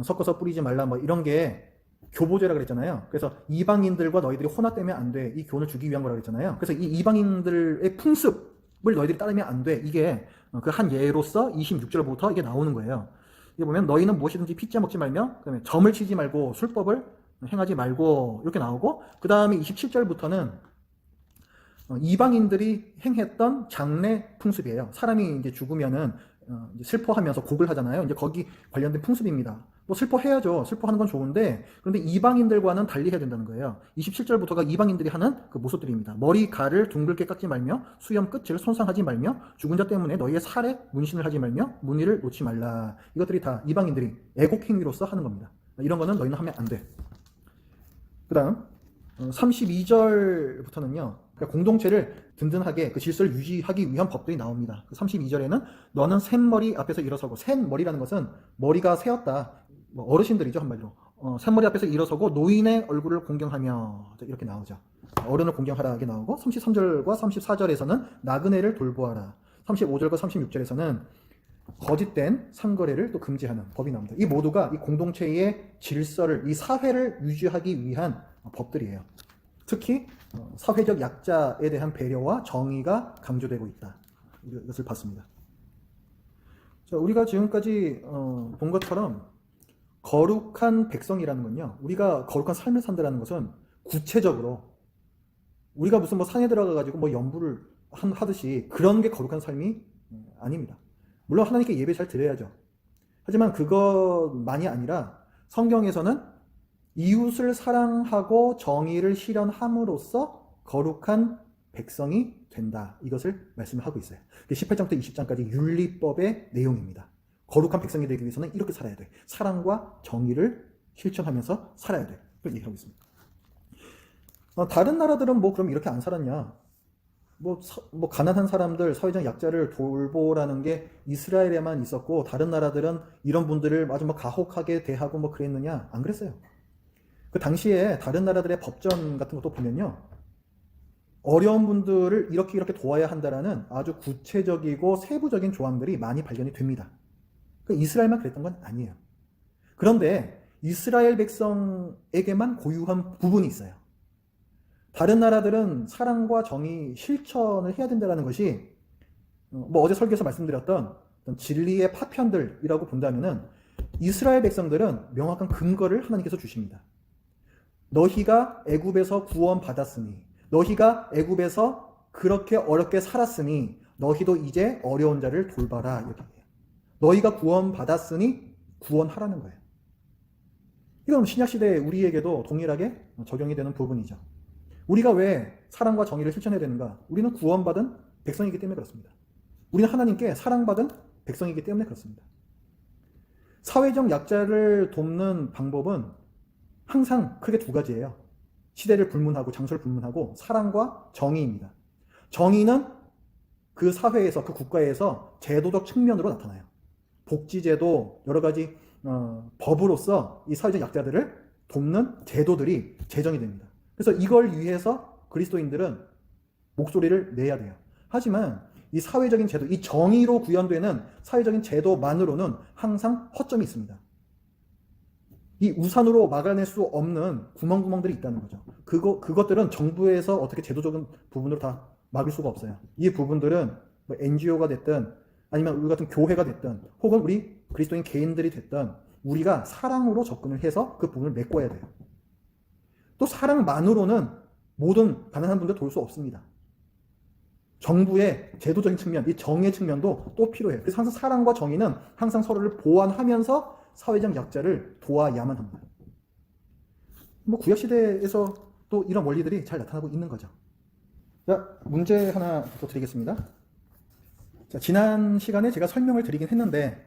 섞어서 뿌리지 말라, 뭐 이런 게 교보제라 그랬잖아요. 그래서 이방인들과 너희들이 혼합되면 안 돼. 이 교훈을 주기 위한 거라 그랬잖아요. 그래서 이 이방인들의 풍습, 너희들이 따르면 안 돼. 이게 그 한 예로서 26절부터 이게 나오는 거예요. 이게 보면 너희는 무엇이든지 피자 먹지 말며, 그다음에 점을 치지 말고 술법을 행하지 말고 이렇게 나오고, 그 다음에 27절부터는 이방인들이 행했던 장례 풍습이에요. 사람이 이제 죽으면은 이제 슬퍼하면서 곡을 하잖아요. 이제 거기 관련된 풍습입니다. 뭐 슬퍼해야죠. 슬퍼하는 건 좋은데, 그런데 이방인들과는 달리 해야 된다는 거예요. 27절부터가 이방인들이 하는 그 모습들입니다. 머리칼을 둥글게 깎지 말며, 수염 끝을 손상하지 말며, 죽은 자 때문에 너희의 살에 문신을 하지 말며, 무늬를 놓지 말라. 이것들이 다 이방인들이 애곡행위로서 하는 겁니다. 이런 거는 너희는 하면 안 돼. 그 다음 32절부터는요, 그러니까 공동체를 든든하게 그 질서를 유지하기 위한 법들이 나옵니다. 32절에는 너는 샘머리 앞에서 일어서고, 샘머리라는 것은 머리가 새었다, 뭐 어르신들이죠, 한마디로. 샘머리 앞에서 일어서고 노인의 얼굴을 공경하며, 이렇게 나오죠. 어른을 공경하라 이렇게 나오고, 33절과 34절에서는 나그네를 돌보아라, 35절과 36절에서는 거짓된 상거래를 또 금지하는 법이 나옵니다. 이 모두가 이 공동체의 질서를, 이 사회를 유지하기 위한 법들이에요. 특히 사회적 약자에 대한 배려와 정의가 강조되고 있다, 이것을 봤습니다. 자, 우리가 지금까지 본 것처럼 거룩한 백성이라는 건요, 우리가 거룩한 삶을 산다는 것은 구체적으로 우리가 무슨 뭐 산에 들어가 가지고 뭐 연부를 하듯이 그런 게 거룩한 삶이 아닙니다. 물론 하나님께 예배 잘 드려야죠. 하지만 그것만이 아니라 성경에서는 이웃을 사랑하고 정의를 실현함으로써 거룩한 백성이 된다, 이것을 말씀을 하고 있어요. 18장부터 20장까지 윤리법의 내용입니다. 거룩한 백성이 되기 위해서는 이렇게 살아야 돼. 사랑과 정의를 실천하면서 살아야 돼. 그걸 얘기하고 있습니다. 다른 나라들은 뭐 그럼 이렇게 안 살았냐? 뭐 가난한 사람들, 사회적 약자를 돌보라는 게 이스라엘에만 있었고 다른 나라들은 이런 분들을 아주 뭐 가혹하게 대하고 뭐 그랬느냐? 안 그랬어요. 그 당시에 다른 나라들의 법전 같은 것도 보면요, 어려운 분들을 이렇게 도와야 한다라는 아주 구체적이고 세부적인 조항들이 많이 발견이 됩니다. 이스라엘만 그랬던 건 아니에요. 그런데 이스라엘 백성에게만 고유한 부분이 있어요. 다른 나라들은 사랑과 정의 실천을 해야 된다는 것이 뭐 어제 설교에서 말씀드렸던 진리의 파편들이라고 본다면은, 이스라엘 백성들은 명확한 근거를 하나님께서 주십니다. 너희가 애굽에서 구원받았으니, 너희가 애굽에서 그렇게 어렵게 살았으니 너희도 이제 어려운 자를 돌봐라, 이렇게 해요. 너희가 구원받았으니 구원하라는 거예요. 이건 신약시대에 우리에게도 동일하게 적용이 되는 부분이죠. 우리가 왜 사랑과 정의를 실천해야 되는가? 우리는 구원받은 백성이기 때문에 그렇습니다. 우리는 하나님께 사랑받은 백성이기 때문에 그렇습니다. 사회적 약자를 돕는 방법은 항상 크게 두 가지예요. 시대를 불문하고 장소를 불문하고 사랑과 정의입니다. 정의는 그 사회에서, 그 국가에서 제도적 측면으로 나타나요. 복지제도, 여러 가지 법으로서 이 사회적 약자들을 돕는 제도들이 제정이 됩니다. 그래서 이걸 위해서 그리스도인들은 목소리를 내야 돼요. 하지만 이 사회적인 제도, 이 정의로 구현되는 사회적인 제도만으로는 항상 허점이 있습니다. 이 우산으로 막아낼 수 없는 구멍들이 있다는 거죠. 그것들은 정부에서 어떻게 제도적인 부분으로 다 막을 수가 없어요. 이 부분들은 뭐 NGO가 됐든 아니면 우리 같은 교회가 됐든 혹은 우리 그리스도인 개인들이 됐든 우리가 사랑으로 접근을 해서 그 부분을 메꿔야 돼요. 또 사랑만으로는 모든 가난한 분들 도울 수 없습니다. 정부의 제도적인 측면, 이 정의 측면도 또 필요해요. 그래서 항상 사랑과 정의는 항상 서로를 보완하면서 사회적 약자를 도와야만 합니다. 뭐 구약시대에서 또 이런 원리들이 잘 나타나고 있는 거죠. 자, 문제 하나 더 드리겠습니다. 자, 지난 시간에 제가 설명을 드리긴 했는데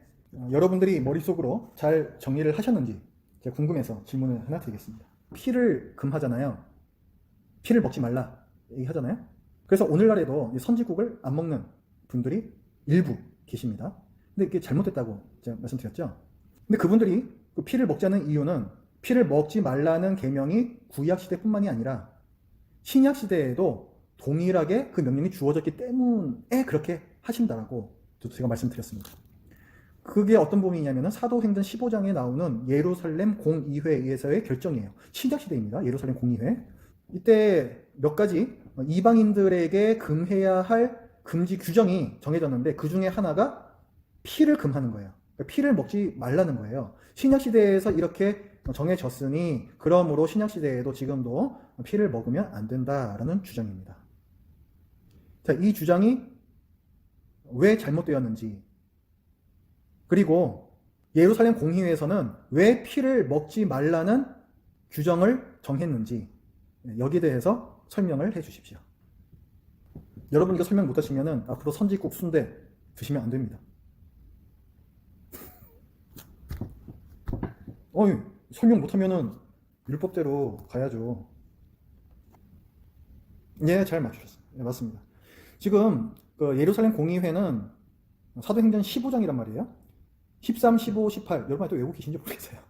여러분들이 머릿속으로 잘 정리를 하셨는지 제가 궁금해서 질문을 하나 드리겠습니다. 피를 금하잖아요. 피를 먹지 말라 얘기하잖아요. 그래서 오늘날에도 선지국을 안 먹는 분들이 일부 계십니다. 근데 이게 잘못됐다고 제가 말씀드렸죠. 근데 그분들이 그 피를 먹지 않는 이유는 피를 먹지 말라는 계명이 구약시대뿐만이 아니라 신약시대에도 동일하게 그 명령이 주어졌기 때문에 그렇게 하신다라고 제가 말씀드렸습니다. 그게 어떤 부분이냐면 사도행전 15장에 나오는 예루살렘 공의회에 의해서의 결정이에요. 신약시대입니다. 예루살렘 공의회. 이때 몇 가지 이방인들에게 금해야 할 금지 규정이 정해졌는데 그 중에 하나가 피를 금하는 거예요. 그러니까 피를 먹지 말라는 거예요. 신약시대에서 이렇게 정해졌으니 그러므로 신약시대에도 지금도 피를 먹으면 안 된다라는 주장입니다. 자, 이 주장이 왜 잘못되었는지, 그리고 예루살렘 공의회에서는 왜 피를 먹지 말라는 규정을 정했는지 여기에 대해서 설명을 해 주십시오. 여러분 이거 설명 못 하시면 앞으로 선지국 순대 드시면 안 됩니다. 설명 못하면은 율법대로 가야죠. 예, 잘 맞추셨어요. 네, 맞습니다. 지금 그 예루살렘 공의회는 사도행전 15장이란 말이에요. 13, 15, 18 여러분 또 외우고 계신지 모르겠어요.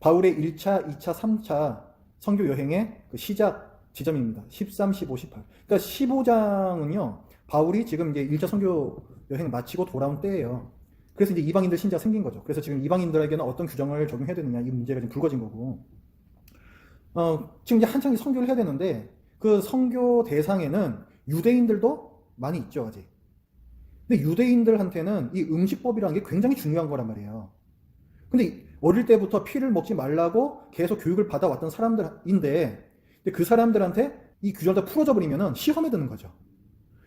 바울의 1차, 2차, 3차 선교 여행의 그 시작 지점입니다. 13, 15, 18. 그러니까 15장은요. 바울이 지금 이제 1차 선교 여행 마치고 돌아온 때예요. 그래서 이제 이방인들 신자가 생긴 거죠. 그래서 지금 이방인들에게는 어떤 규정을 적용해야 되느냐 이 문제가 지금 불거진 거고. 지금 이제 한창 선교를 해야 되는데 그 선교 대상에는 유대인들도 많이 있죠, 아직. 근데 유대인들한테는 이 음식법이라는 게 굉장히 중요한 거란 말이에요. 근데 어릴 때부터 피를 먹지 말라고 계속 교육을 받아왔던 사람들인데 그 사람들한테 이 규정을 다 풀어져 버리면은 시험에 드는 거죠.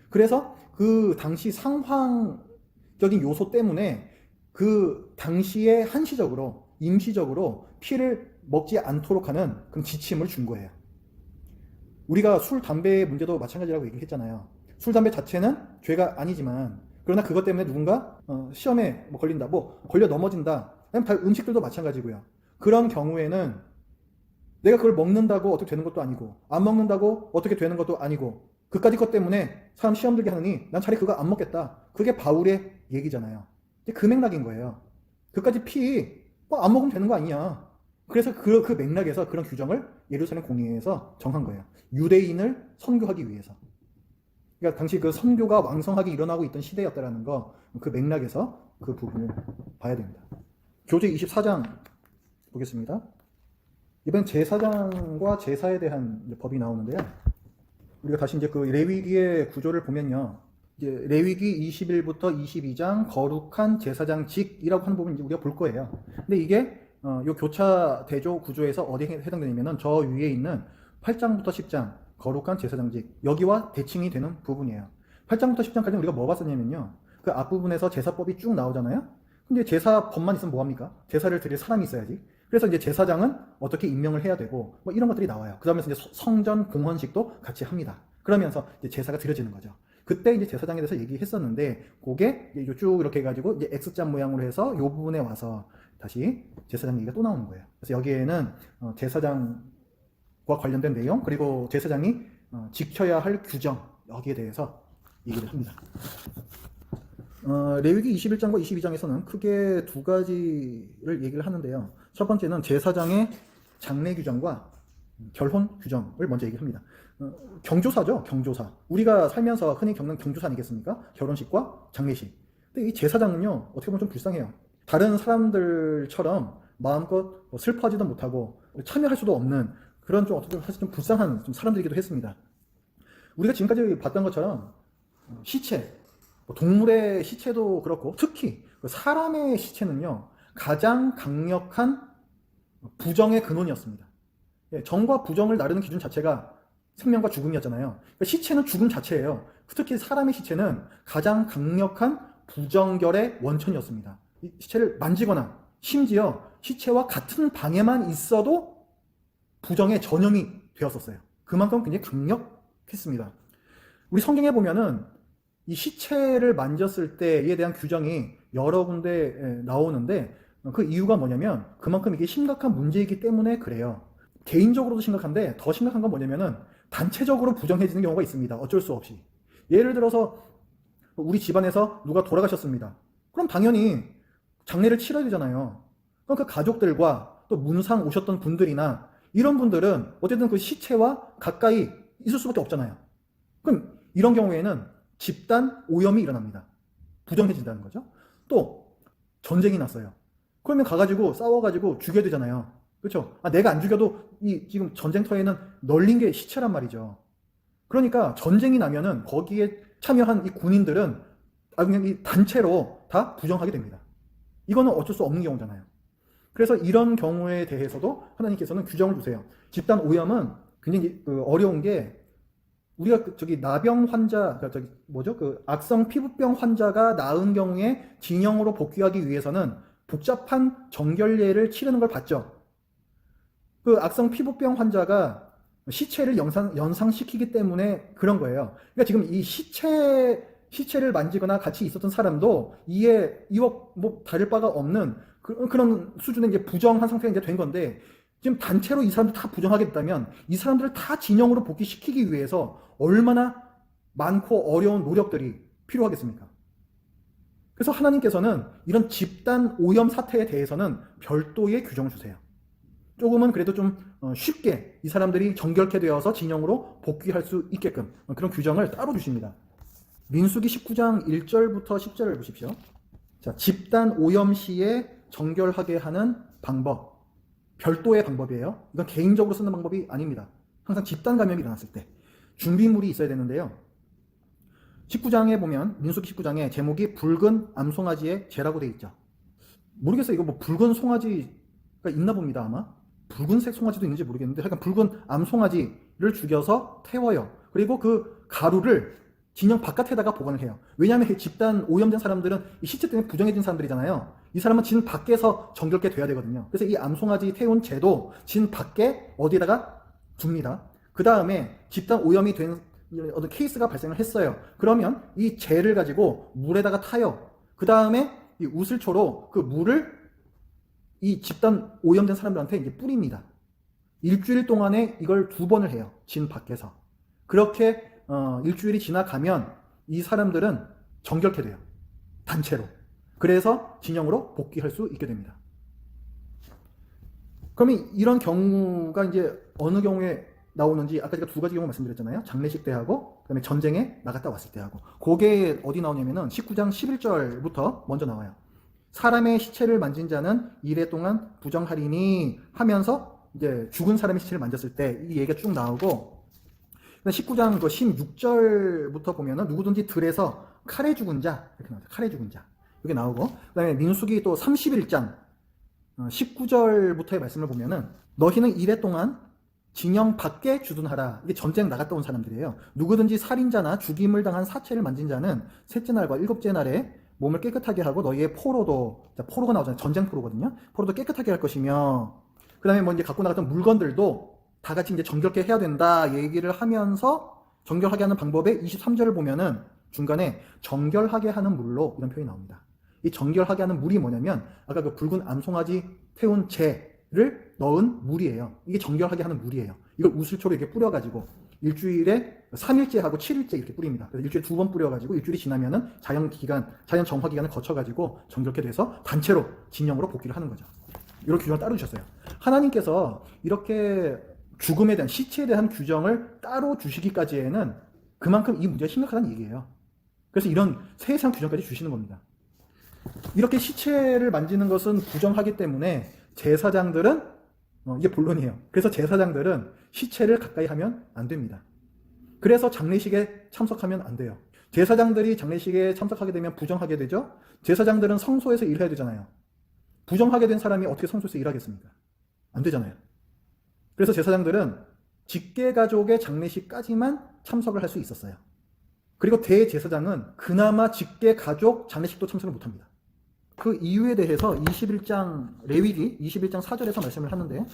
그래서 그 당시 상황적인 요소 때문에 그 당시에 한시적으로 임시적으로 피를 먹지 않도록 하는 그런 지침을 준 거예요. 우리가 술, 담배의 문제도 마찬가지라고 얘기했잖아요. 술, 담배 자체는 죄가 아니지만 그러나 그것 때문에 누군가 시험에 걸린다, 걸려 넘어진다. 음식들도 마찬가지고요. 그런 경우에는 내가 그걸 먹는다고 어떻게 되는 것도 아니고 안 먹는다고 어떻게 되는 것도 아니고 그까짓 것 때문에 사람 시험 들게 하느니 난 차라리 그거 안 먹겠다. 그게 바울의 얘기잖아요. 그 맥락인 거예요. 그까짓 안 먹으면 되는 거 아니냐. 그래서 그 맥락에서 그런 규정을 예루살렘 공의회에서 정한 거예요. 유대인을 선교하기 위해서. 그러니까 당시 그 선교가 왕성하게 일어나고 있던 시대였다라는 거, 그 맥락에서 그 부분을 봐야 됩니다. 교재 24장 보겠습니다. 이번 제사장과 제사에 대한 법이 나오는데요. 우리가 다시 이제 그 레위기의 구조를 보면요. 이제 레위기 21부터 22장 거룩한 제사장직이라고 하는 부분 이제 우리가 볼 거예요. 근데 이게 요 교차 대조 구조에서 어디에 해당되냐면은 저 위에 있는 8장부터 10장 거룩한 제사장직 여기와 대칭이 되는 부분이에요. 8장부터 10장까지 우리가 뭐 봤었냐면요. 그 앞부분에서 제사법이 쭉 나오잖아요. 근데 제사법만 있으면 뭐합니까? 제사를 드릴 사람이 있어야지. 그래서 이제 제사장은 어떻게 임명을 해야 되고 이런 것들이 나와요. 그 다음에 이제 성전 공헌식도 같이 합니다. 그러면서 이제 제사가 드려지는 거죠. 그때 이제 제사장에 대해서 얘기했었는데 그게 쭉 이렇게 해가지고 이제 X자 모양으로 해서 이 부분에 와서 다시 제사장 얘기가 또 나오는 거예요. 그래서 여기에는 제사장과 관련된 내용 그리고 제사장이 지켜야 할 규정 여기에 대해서 얘기를 합니다. 레위기 21장과 22장에서는 크게 두 가지를 얘기를 하는데요. 첫 번째는 제사장의 장례 규정과 결혼 규정을 먼저 얘기합니다. 경조사죠, 경조사. 우리가 살면서 흔히 겪는 경조사 아니겠습니까? 결혼식과 장례식. 근데 이 제사장은요, 어떻게 보면 좀 불쌍해요. 다른 사람들처럼 마음껏 슬퍼하지도 못하고 참여할 수도 없는 그런 좀 어떻게 사실 좀 불쌍한 좀 사람들이기도 했습니다. 우리가 지금까지 봤던 것처럼 시체, 동물의 시체도 그렇고 특히 사람의 시체는요 가장 강력한 부정의 근원이었습니다. 정과 부정을 나르는 기준 자체가 생명과 죽음이었잖아요. 그러니까 시체는 죽음 자체예요. 특히 사람의 시체는 가장 강력한 부정결의 원천이었습니다. 이 시체를 만지거나 심지어 시체와 같은 방에만 있어도 부정의 전형이 되었었어요. 그만큼 굉장히 강력했습니다. 우리 성경에 보면은 이 시체를 만졌을 때에 대한 규정이 여러 군데 나오는데 그 이유가 뭐냐면 그만큼 이게 심각한 문제이기 때문에 그래요. 개인적으로도 심각한데 더 심각한 건 뭐냐면은 단체적으로 부정해지는 경우가 있습니다. 어쩔 수 없이. 예를 들어서 우리 집안에서 누가 돌아가셨습니다. 그럼 당연히 장례를 치러야 되잖아요. 그럼 그 가족들과 또 문상 오셨던 분들이나 이런 분들은 어쨌든 그 시체와 가까이 있을 수밖에 없잖아요. 그럼 이런 경우에는 집단 오염이 일어납니다. 부정해진다는 거죠. 또 전쟁이 났어요. 그러면 가가지고 싸워가지고 죽여야 되잖아요. 그렇죠? 내가 안 죽여도 이 지금 전쟁터에는 널린 게 시체란 말이죠. 그러니까 전쟁이 나면은 거기에 참여한 이 군인들은 그냥 이 단체로 다 부정하게 됩니다. 이거는 어쩔 수 없는 경우잖아요. 그래서 이런 경우에 대해서도 하나님께서는 규정을 주세요. 집단 오염은 굉장히 어려운 게, 우리가 나병 환자, 악성 피부병 환자가 나은 경우에 진영으로 복귀하기 위해서는 복잡한 정결례를 치르는 걸 봤죠. 그 악성 피부병 환자가 시체를 연상시키기 때문에 그런 거예요. 그러니까 지금 이 시체를 만지거나 같이 있었던 사람도 이와 다를 바가 없는 그런 수준의 이제 부정한 상태가 이제 된 건데, 지금 단체로 이 사람들 다 부정하게 됐다면 이 사람들을 다 진영으로 복귀시키기 위해서 얼마나 많고 어려운 노력들이 필요하겠습니까? 그래서 하나님께서는 이런 집단 오염 사태에 대해서는 별도의 규정을 주세요. 조금은 그래도 좀 쉽게 이 사람들이 정결케 되어서 진영으로 복귀할 수 있게끔 그런 규정을 따로 주십니다. 민수기 19장 1절부터 10절을 보십시오. 자, 집단 오염 시에 정결하게 하는 방법. 별도의 방법이에요. 이건 개인적으로 쓰는 방법이 아닙니다. 항상 집단 감염이 일어났을 때 준비물이 있어야 되는데요. 19장에 보면, 민수기 19장에 제목이 붉은 암송아지의 죄라고 되어 있죠. 모르겠어요. 이거 뭐 붉은 송아지가 있나 봅니다. 아마 붉은색 송아지도 있는지 모르겠는데, 약간 붉은 암송아지를 죽여서 태워요. 그리고 그 가루를 진영 바깥에다가 보관을 해요. 왜냐하면 집단 오염된 사람들은 이 시체 때문에 부정해진 사람들이잖아요. 이 사람은 진 밖에서 정결케 돼야 되거든요. 그래서 이 암송아지 태운 재도 진 밖에 어디에다가 둡니다. 그 다음에 집단 오염이 된 어떤 케이스가 발생을 했어요. 그러면 이 재를 가지고 물에다가 타요. 그 다음에 이 우슬초로 그 물을 이 집단 오염된 사람들한테 이제 뿌립니다. 일주일 동안에 이걸 2번을 해요. 진 밖에서. 그렇게 일주일이 지나가면 이 사람들은 정결케 돼요. 단체로. 그래서 진영으로 복귀할 수 있게 됩니다. 그러면 이런 경우가 이제 어느 경우에 나오는지, 아까 제가 2가지 경우 말씀드렸잖아요. 장례식 때하고 그다음에 전쟁에 나갔다 왔을 때하고. 그게 어디 나오냐면은 19장 11절부터 먼저 나와요. 사람의 시체를 만진 자는 이래 동안 부정하리니 하면서 이제 죽은 사람의 시체를 만졌을 때 이 얘기가 쭉 나오고, 19장 16절부터 보면은 누구든지 들에서 칼에 죽은 자, 이렇게 나와요. 칼에 죽은 자. 이게 나오고, 그 다음에 민수기 또 31장 19절부터의 말씀을 보면은 너희는 이래 동안 진영 밖에 주둔하라. 이게 전쟁 나갔다 온 사람들이에요. 누구든지 살인자나 죽임을 당한 사체를 만진 자는 셋째 날과 일곱째 날에 몸을 깨끗하게 하고 너희의 포로가 나오잖아요. 전쟁 포로거든요. 포로도 깨끗하게 할 것이며, 그 다음에 뭐 이제 갖고 나갔던 물건들도 다 같이 이제 정결케 해야 된다 얘기를 하면서 정결하게 하는 방법에 23절을 보면은 중간에 정결하게 하는 물로 이런 표현이 나옵니다. 이 정결하게 하는 물이 뭐냐면 아까 그 붉은 암송아지 태운 재를 넣은 물이에요. 이게 정결하게 하는 물이에요. 이걸 우슬초로 이렇게 뿌려가지고 일주일에 3일째 하고 7일째 이렇게 뿌립니다. 그래서 일주일에 2번 뿌려가지고 일주일이 지나면은 자연 정화 기간을 거쳐가지고 정결케 돼서 단체로 진영으로 복귀를 하는 거죠. 이런 규정을 따로 주셨어요. 하나님께서 이렇게 죽음에 대한, 시체에 대한 규정을 따로 주시기까지에는 그만큼 이 문제가 심각하다는 얘기예요. 그래서 이런 세상 규정까지 주시는 겁니다. 이렇게 시체를 만지는 것은 부정하기 때문에 제사장들은 이게 본론이에요. 그래서 제사장들은 시체를 가까이 하면 안 됩니다. 그래서 장례식에 참석하면 안 돼요. 제사장들이 장례식에 참석하게 되면 부정하게 되죠. 제사장들은 성소에서 일해야 되잖아요. 부정하게 된 사람이 어떻게 성소에서 일하겠습니까? 안 되잖아요. 그래서 제사장들은 직계가족의 장례식까지만 참석을 할 수 있었어요. 그리고 대제사장은 그나마 직계가족 장례식도 참석을 못합니다. 그 이유에 대해서 21장 레위기 21장 4절에서 말씀을 하는데,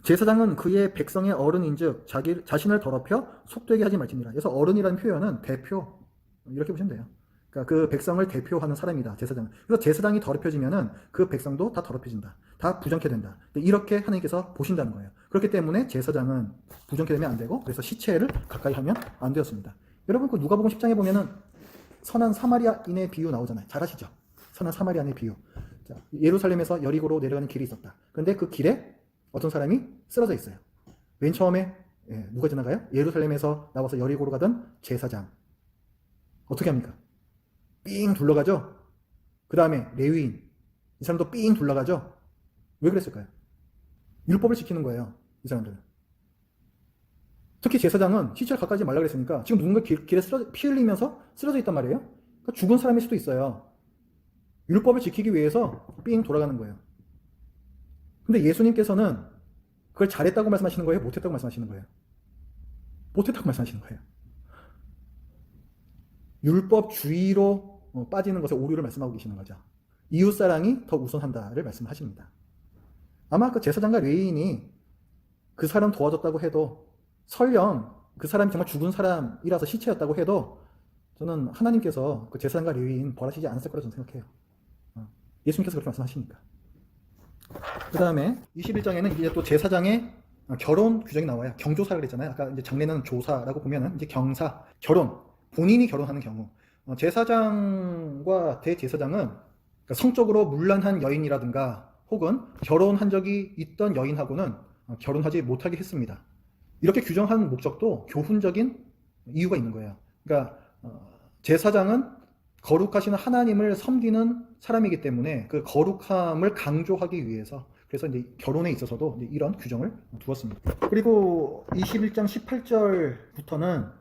제사장은 그의 백성의 어른인즉 자신을 더럽혀 속되게 하지 말지니라. 그래서 어른이라는 표현은 대표, 이렇게 보시면 돼요. 그러니까 그 백성을 대표하는 사람이다, 제사장은. 그래서 제사장이 더럽혀지면은 그 백성도 다 더럽혀진다. 다 부정케 된다. 이렇게 하나님께서 보신다는 거예요. 그렇기 때문에 제사장은 부정케 되면 안 되고, 그래서 시체를 가까이 하면 안 되었습니다. 여러분, 그 누가복음 10장에 보면은 선한 사마리아인의 비유 나오잖아요. 잘 아시죠? 선한 사마리아인의 비유. 자, 예루살렘에서 여리고로 내려가는 길이 있었다. 그런데 그 길에 어떤 사람이 쓰러져 있어요. 맨 처음에 누가 지나가요? 예루살렘에서 나와서 여리고로 가던 제사장. 어떻게 합니까? 삥 둘러가죠? 그 다음에 레위인. 이 사람도 삥 둘러가죠? 왜 그랬을까요? 율법을 지키는 거예요, 이 사람들은. 특히 제사장은 시체를 가까이 하지 말라 그랬으니까 지금 누군가 길에 피 흘리면서 쓰러져 있단 말이에요. 그러니까 죽은 사람일 수도 있어요. 율법을 지키기 위해서 삥 돌아가는 거예요. 근데 예수님께서는 그걸 잘했다고 말씀하시는 거예요? 못했다고 말씀하시는 거예요? 못했다고 말씀하시는 거예요. 율법주의로 빠지는 것에 오류를 말씀하고 계시는 거죠. 이웃사랑이 더 우선한다를 말씀하십니다. 아마 그 제사장과 레위인이 그 사람 도와줬다고 해도, 설령 그 사람이 정말 죽은 사람이라서 시체였다고 해도 저는 하나님께서 그 제사장과 레위인 벌하시지 않았을 거라고 저는 생각해요. 예수님께서 그렇게 말씀하시니까. 그 다음에 21장에는 이제 또 제사장의 결혼 규정이 나와요. 경조사를 그랬잖아요. 아까 이제 장례는 조사라고 보면은 이제 경사, 결혼, 본인이 결혼하는 경우. 제사장과 대제사장은 그러니까 성적으로 문란한 여인이라든가 혹은 결혼한 적이 있던 여인하고는 결혼하지 못하게 했습니다. 이렇게 규정한 목적도 교훈적인 이유가 있는 거예요. 그러니까 제사장은 거룩하신 하나님을 섬기는 사람이기 때문에 그 거룩함을 강조하기 위해서, 그래서 이제 결혼에 있어서도 이제 이런 규정을 두었습니다. 그리고 21장 18절부터는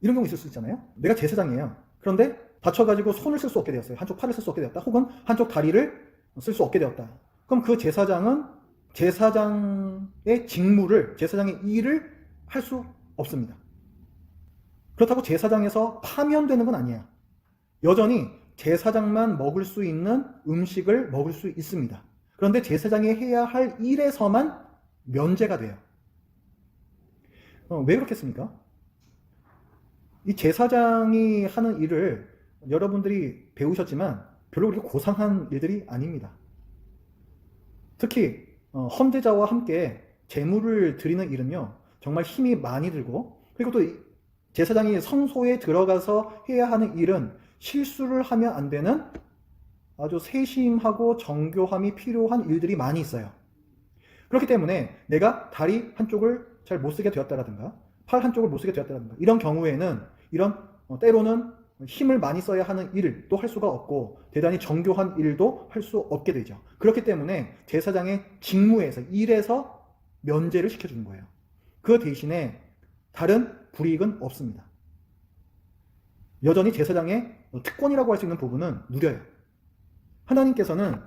이런 경우 있을 수 있잖아요. 내가 제사장이에요. 그런데 다쳐가지고 손을 쓸 수 없게 되었어요. 한쪽 팔을 쓸 수 없게 되었다. 혹은 한쪽 다리를 쓸 수 없게 되었다. 그럼 그 제사장은 제사장의 직무를, 제사장의 일을 할 수 없습니다. 그렇다고 제사장에서 파면되는 건 아니에요. 여전히 제사장만 먹을 수 있는 음식을 먹을 수 있습니다. 그런데 제사장이 해야 할 일에서만 면제가 돼요. 왜 그렇겠습니까? 이 제사장이 하는 일을 여러분들이 배우셨지만 별로 그렇게 고상한 일들이 아닙니다. 특히 헌제자와 함께 제물을 드리는 일은요, 정말 힘이 많이 들고, 그리고 또 제사장이 성소에 들어가서 해야 하는 일은 실수를 하면 안 되는 아주 세심하고 정교함이 필요한 일들이 많이 있어요. 그렇기 때문에 내가 다리 한쪽을 잘 못 쓰게 되었다라든가 팔 한쪽을 못 쓰게 되었다라든가 이런 경우에는 이런 때로는 힘을 많이 써야 하는 일도 할 수가 없고 대단히 정교한 일도 할 수 없게 되죠. 그렇기 때문에 제사장의 직무에서, 일에서 면제를 시켜주는 거예요. 그 대신에 다른 불이익은 없습니다. 여전히 제사장의 특권이라고 할 수 있는 부분은 누려요. 하나님께서는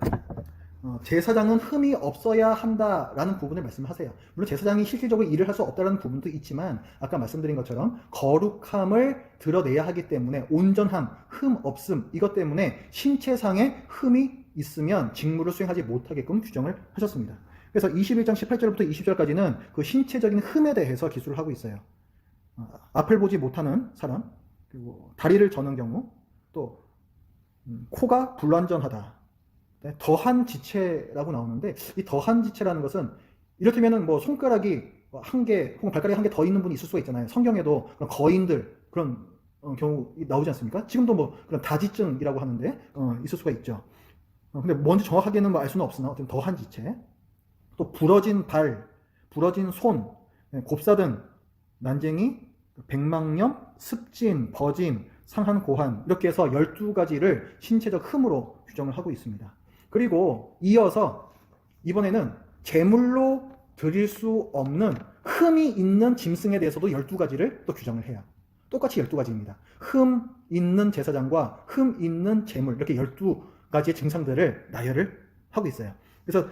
제사장은 흠이 없어야 한다라는 부분을 말씀하세요. 물론 제사장이 실질적으로 일을 할 수 없다는 부분도 있지만 아까 말씀드린 것처럼 거룩함을 드러내야 하기 때문에 온전함, 흠 없음, 이것 때문에 신체상의 흠이 있으면 직무를 수행하지 못하게끔 규정을 하셨습니다. 그래서 21장 18절부터 20절까지는 그 신체적인 흠에 대해서 기술을 하고 있어요. 앞을 보지 못하는 사람, 그리고 다리를 저는 경우, 또 코가 불완전하다, 더한 지체라고 나오는데, 이 더한 지체라는 것은 이를테면은 뭐 손가락이 한 개 혹은 발가락이 한 개 더 있는 분이 있을 수가 있잖아요. 성경에도 그런 거인들 그런 경우 나오지 않습니까? 지금도 뭐 그런 다지증이라고 하는데 있을 수가 있죠. 근데 뭔지 정확하게는 뭐 알 수는 없으나 어쨌든 더한 지체, 또 부러진 발, 부러진 손, 곱사등, 난쟁이, 백망염, 습진, 버짐, 상한 고환, 이렇게 해서 12가지를 신체적 흠으로 규정을 하고 있습니다. 그리고 이어서 이번에는 제물로 드릴 수 없는 흠이 있는 짐승에 대해서도 12가지를 또 규정을 해요. 똑같이 12가지입니다. 흠 있는 제사장과 흠 있는 제물, 이렇게 12가지의 증상들을 나열을 하고 있어요. 그래서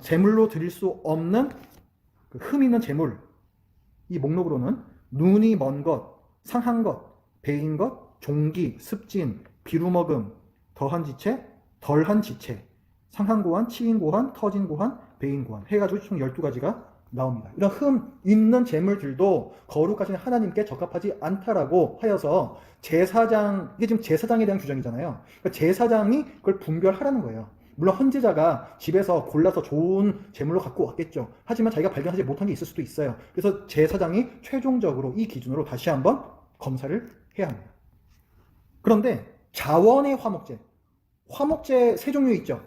제물로 드릴 수 없는 그 흠 있는 제물, 이 목록으로는 눈이 먼 것, 상한 것, 배인 것, 종기, 습진, 비루먹음, 더한 지체, 덜한 지체, 상한 고환, 치인 고환, 터진 고환, 배인 고환 해가지고 총 12가지가 나옵니다. 이런 흠 있는 제물들도 거룩하신 하나님께 적합하지 않다라고 하여서 제사장, 이게 지금 제사장에 대한 규정이잖아요. 그러니까 제사장이 그걸 분별하라는 거예요. 물론 헌제자가 집에서 골라서 좋은 제물로 갖고 왔겠죠. 하지만 자기가 발견하지 못한 게 있을 수도 있어요. 그래서 제사장이 최종적으로 이 기준으로 다시 한번 검사를 해야 합니다. 그런데 자원의 화목제, 화목제 세 종류 있죠.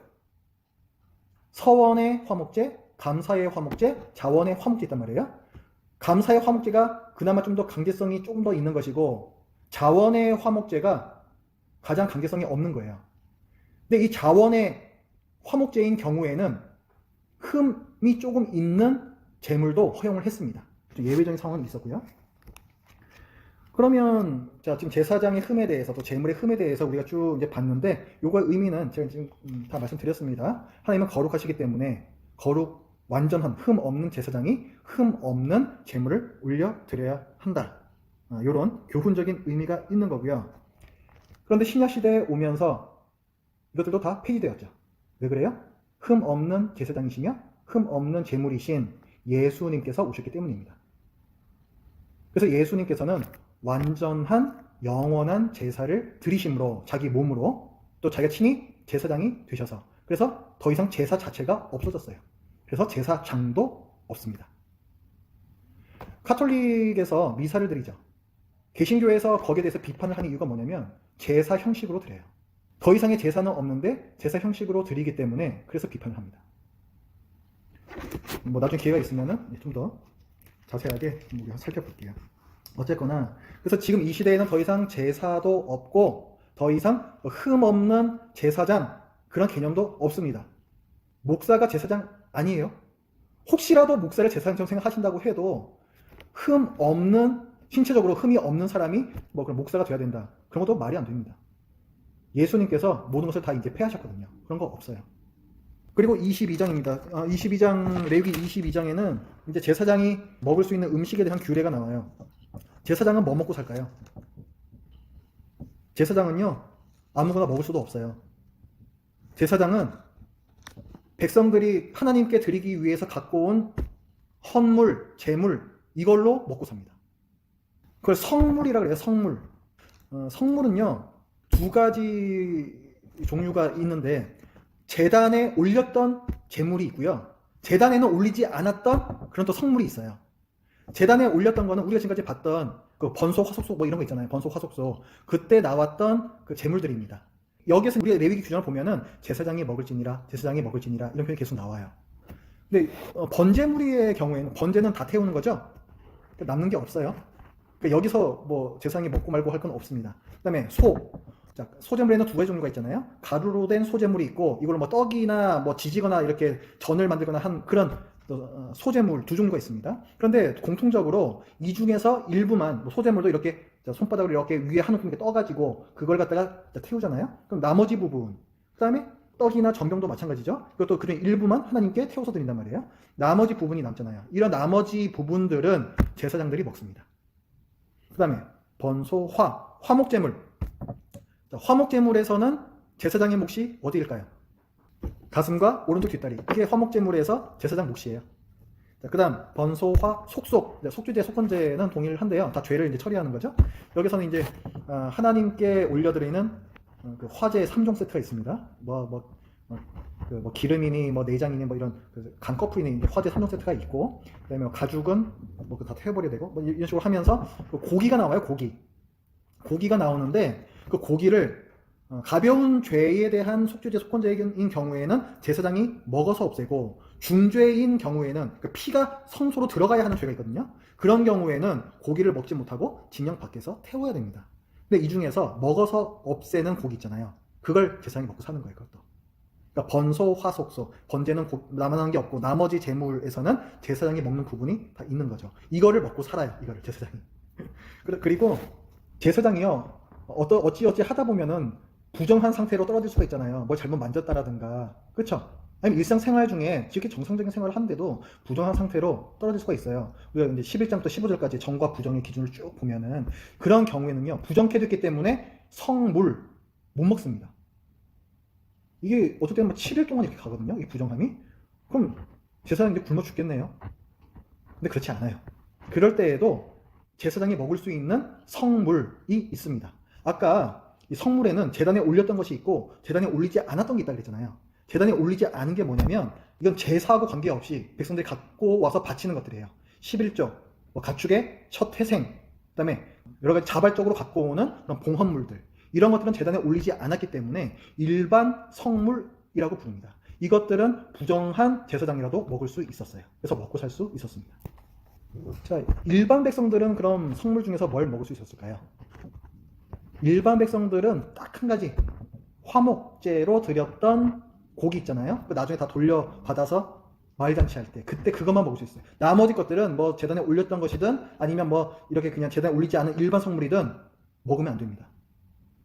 서원의 화목제, 감사의 화목제, 자원의 화목제 있단 말이에요. 감사의 화목제가 그나마 좀 더 강제성이 조금 더 있는 것이고, 자원의 화목제가 가장 강제성이 없는 거예요. 근데 이 자원의 화목제인 경우에는 흠이 조금 있는 제물도 허용을 했습니다. 좀 예외적인 상황이 있었고요. 그러면 자 지금 제사장의 흠에 대해서 또 제물의 흠에 대해서 우리가 쭉 이제 봤는데 요거의 의미는 제가 지금 다 말씀드렸습니다. 하나님은 거룩하시기 때문에 거룩 완전한 흠 없는 제사장이 흠 없는 제물을 올려 드려야 한다. 요런 교훈적인 의미가 있는 거고요. 그런데 신약 시대에 오면서 이것들도 다 폐지되었죠. 왜 그래요? 흠 없는 제사장이시며 흠 없는 제물이신 예수님께서 오셨기 때문입니다. 그래서 예수님께서는 완전한 영원한 제사를 드리심으로 자기 몸으로 또 자기가 친히 제사장이 되셔서 그래서 더 이상 제사 자체가 없어졌어요. 그래서 제사장도 없습니다. 카톨릭에서 미사를 드리죠. 개신교에서 거기에 대해서 비판을 하는 이유가 뭐냐면 제사 형식으로 드려요. 더 이상의 제사는 없는데 제사 형식으로 드리기 때문에 그래서 비판을 합니다. 뭐 나중에 기회가 있으면 좀 더 자세하게 우리가 살펴볼게요. 어쨌거나 그래서 지금 이 시대에는 더 이상 제사도 없고 더 이상 흠 없는 제사장 그런 개념도 없습니다. 목사가 제사장 아니에요. 혹시라도 목사를 제사장처럼 생각하신다고 해도 흠 없는 신체적으로 흠이 없는 사람이 뭐 그런 목사가 돼야 된다. 그런 것도 말이 안 됩니다. 예수님께서 모든 것을 다 이제 폐하셨거든요. 그런 거 없어요. 그리고 22장입니다. 22장 레위기 22장에는 이제 제사장이 먹을 수 있는 음식에 대한 규례가 나와요. 제사장은 뭐 먹고 살까요? 제사장은요 아무거나 먹을 수도 없어요. 제사장은 백성들이 하나님께 드리기 위해서 갖고 온 헌물, 제물 이걸로 먹고 삽니다. 그걸 성물이라고 해요. 성물. 성물은요 두 가지 종류가 있는데 제단에 올렸던 제물이 있고요. 제단에는 올리지 않았던 그런 또 성물이 있어요. 제단에 올렸던 거는 우리가 지금까지 봤던 그 번소, 화속소 뭐 이런 거 있잖아요. 번소, 화속소. 그때 나왔던 그 제물들입니다. 여기에서 우리가 레위기 규정을 보면은 제사장이 먹을지니라, 제사장이 먹을지니라 이런 표현이 계속 나와요. 근데 번제물의 경우에는 번제는 다 태우는 거죠. 남는 게 없어요. 그러니까 여기서 뭐 제사장이 먹고 말고 할 건 없습니다. 그다음에 소. 자, 소제물에는 두 가지 종류가 있잖아요. 가루로 된 소제물이 있고 이걸 뭐 떡이나 뭐 지지거나 이렇게 전을 만들거나 한 그런 소제물 두 종류가 있습니다. 그런데 공통적으로 이 중에서 일부만 뭐 소제물도 이렇게 손바닥으로 이렇게 위에 한 움큼 떠가지고 그걸 갖다가 태우잖아요. 그럼 나머지 부분 그 다음에 떡이나 전병도 마찬가지죠. 이것도 그런 일부만 하나님께 태워서 드린단 말이에요. 나머지 부분이 남잖아요. 이런 나머지 부분들은 제사장들이 먹습니다. 그 다음에 번소, 화목제물. 화목제물에서는 제사장의 몫이 어디일까요? 가슴과 오른쪽 뒷다리. 이게 화목제물에서 제사장 몫이에요. 그 다음 번소화, 속속. 속죄제, 속건제는 동일한데요. 다 죄를 이제 처리하는 거죠. 여기서는 이제 하나님께 올려드리는 그 화제 3종 세트가 있습니다. 기름이니 뭐 내장이니 뭐 이런 간꺼풀이니 이제 화제 3종 세트가 있고, 그다음에 가죽은 뭐 다 태워버려야 되고 뭐 이런 식으로 하면서 고기가 나와요. 고기가 나오는데 그 고기를 가벼운 죄에 대한 속죄제, 속건제인 경우에는 제사장이 먹어서 없애고 중죄인 경우에는 그 피가 성소로 들어가야 하는 죄가 있거든요. 그런 경우에는 고기를 먹지 못하고 진영 밖에서 태워야 됩니다. 근데 이 중에서 먹어서 없애는 고기 있잖아요. 그걸 제사장이 먹고 사는 거예요. 그것도. 그러니까 번소, 화속소, 번제는 남아나는 게 없고 나머지 제물에서는 제사장이 먹는 부분이 다 있는 거죠. 이거를 먹고 살아요. 이거를 제사장이. 그리고 제사장이요. 어찌 하다 보면은 부정한 상태로 떨어질 수가 있잖아요. 뭘 잘못 만졌다라든가. 그렇죠? 아니면 일상생활 중에 이렇게 정상적인 생활을 하는데도 부정한 상태로 떨어질 수가 있어요. 우리가 이제 11장부터 15절까지 정과 부정의 기준을 쭉 보면은 그런 경우에는요. 부정케 됐기 때문에 성물 못 먹습니다. 이게 어떨 때는 7일 동안 이렇게 가거든요. 이 부정함이. 그럼 제사장이 이제 굶어 죽겠네요. 근데 그렇지 않아요. 그럴 때에도 제사장이 먹을 수 있는 성물이 있습니다. 아까 이 성물에는 제단에 올렸던 것이 있고 제단에 올리지 않았던 게 있다고 그랬잖아요. 제단에 올리지 않은 게 뭐냐면 이건 제사하고 관계없이 백성들이 갖고 와서 바치는 것들이에요. 11조, 가축의 첫 회생, 그 다음에 여러 가지 자발적으로 갖고 오는 그런 봉헌물들, 이런 것들은 제단에 올리지 않았기 때문에 일반 성물이라고 부릅니다. 이것들은 부정한 제사장이라도 먹을 수 있었어요. 그래서 먹고 살 수 있었습니다. 자, 일반 백성들은 그럼 성물 중에서 뭘 먹을 수 있었을까요? 일반 백성들은 딱 한 가지, 화목제로 드렸던 고기 있잖아요. 나중에 다 돌려받아서 마을잔치 할 때 그때 그것만 먹을 수 있어요. 나머지 것들은 뭐 제단에 올렸던 것이든 아니면 뭐 이렇게 그냥 제단에 올리지 않은 일반 성물이든 먹으면 안 됩니다.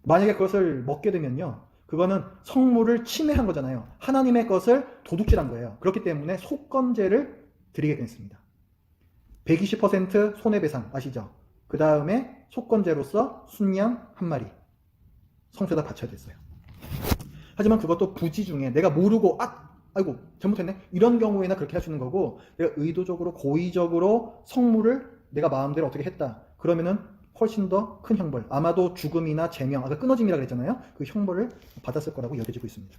만약에 그것을 먹게 되면요, 그거는 성물을 침해한 거잖아요. 하나님의 것을 도둑질한 거예요. 그렇기 때문에 속건제를 드리게 됐습니다. 120% 손해배상 아시죠? 그 다음에 속건제로서 순양 한 마리 성소에다 바쳐야 됐어요. 하지만 그것도 부지 중에 내가 모르고 아이고 잘못했네 이런 경우에나 그렇게 하시는 거고, 내가 의도적으로 고의적으로 성물을 내가 마음대로 어떻게 했다 그러면은 훨씬 더 큰 형벌, 아마도 죽음이나 제명, 아까 끊어짐이라 그랬잖아요. 그 형벌을 받았을 거라고 여겨지고 있습니다.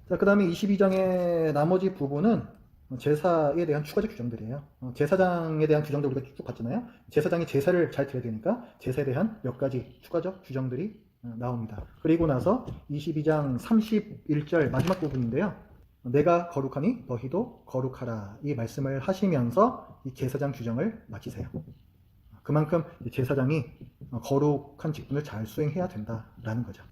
자, 그 다음에 22장의 나머지 부분은 제사에 대한 추가적 규정들이에요. 제사장에 대한 규정들 우리가 쭉 봤잖아요. 제사장이 제사를 잘 드려야 되니까 제사에 대한 몇 가지 추가적 규정들이 나옵니다. 그리고 나서 22장 31절 마지막 부분인데요. 내가 거룩하니 너희도 거룩하라, 이 말씀을 하시면서 이 제사장 규정을 마치세요. 그만큼 제사장이 거룩한 직분을 잘 수행해야 된다라는 거죠.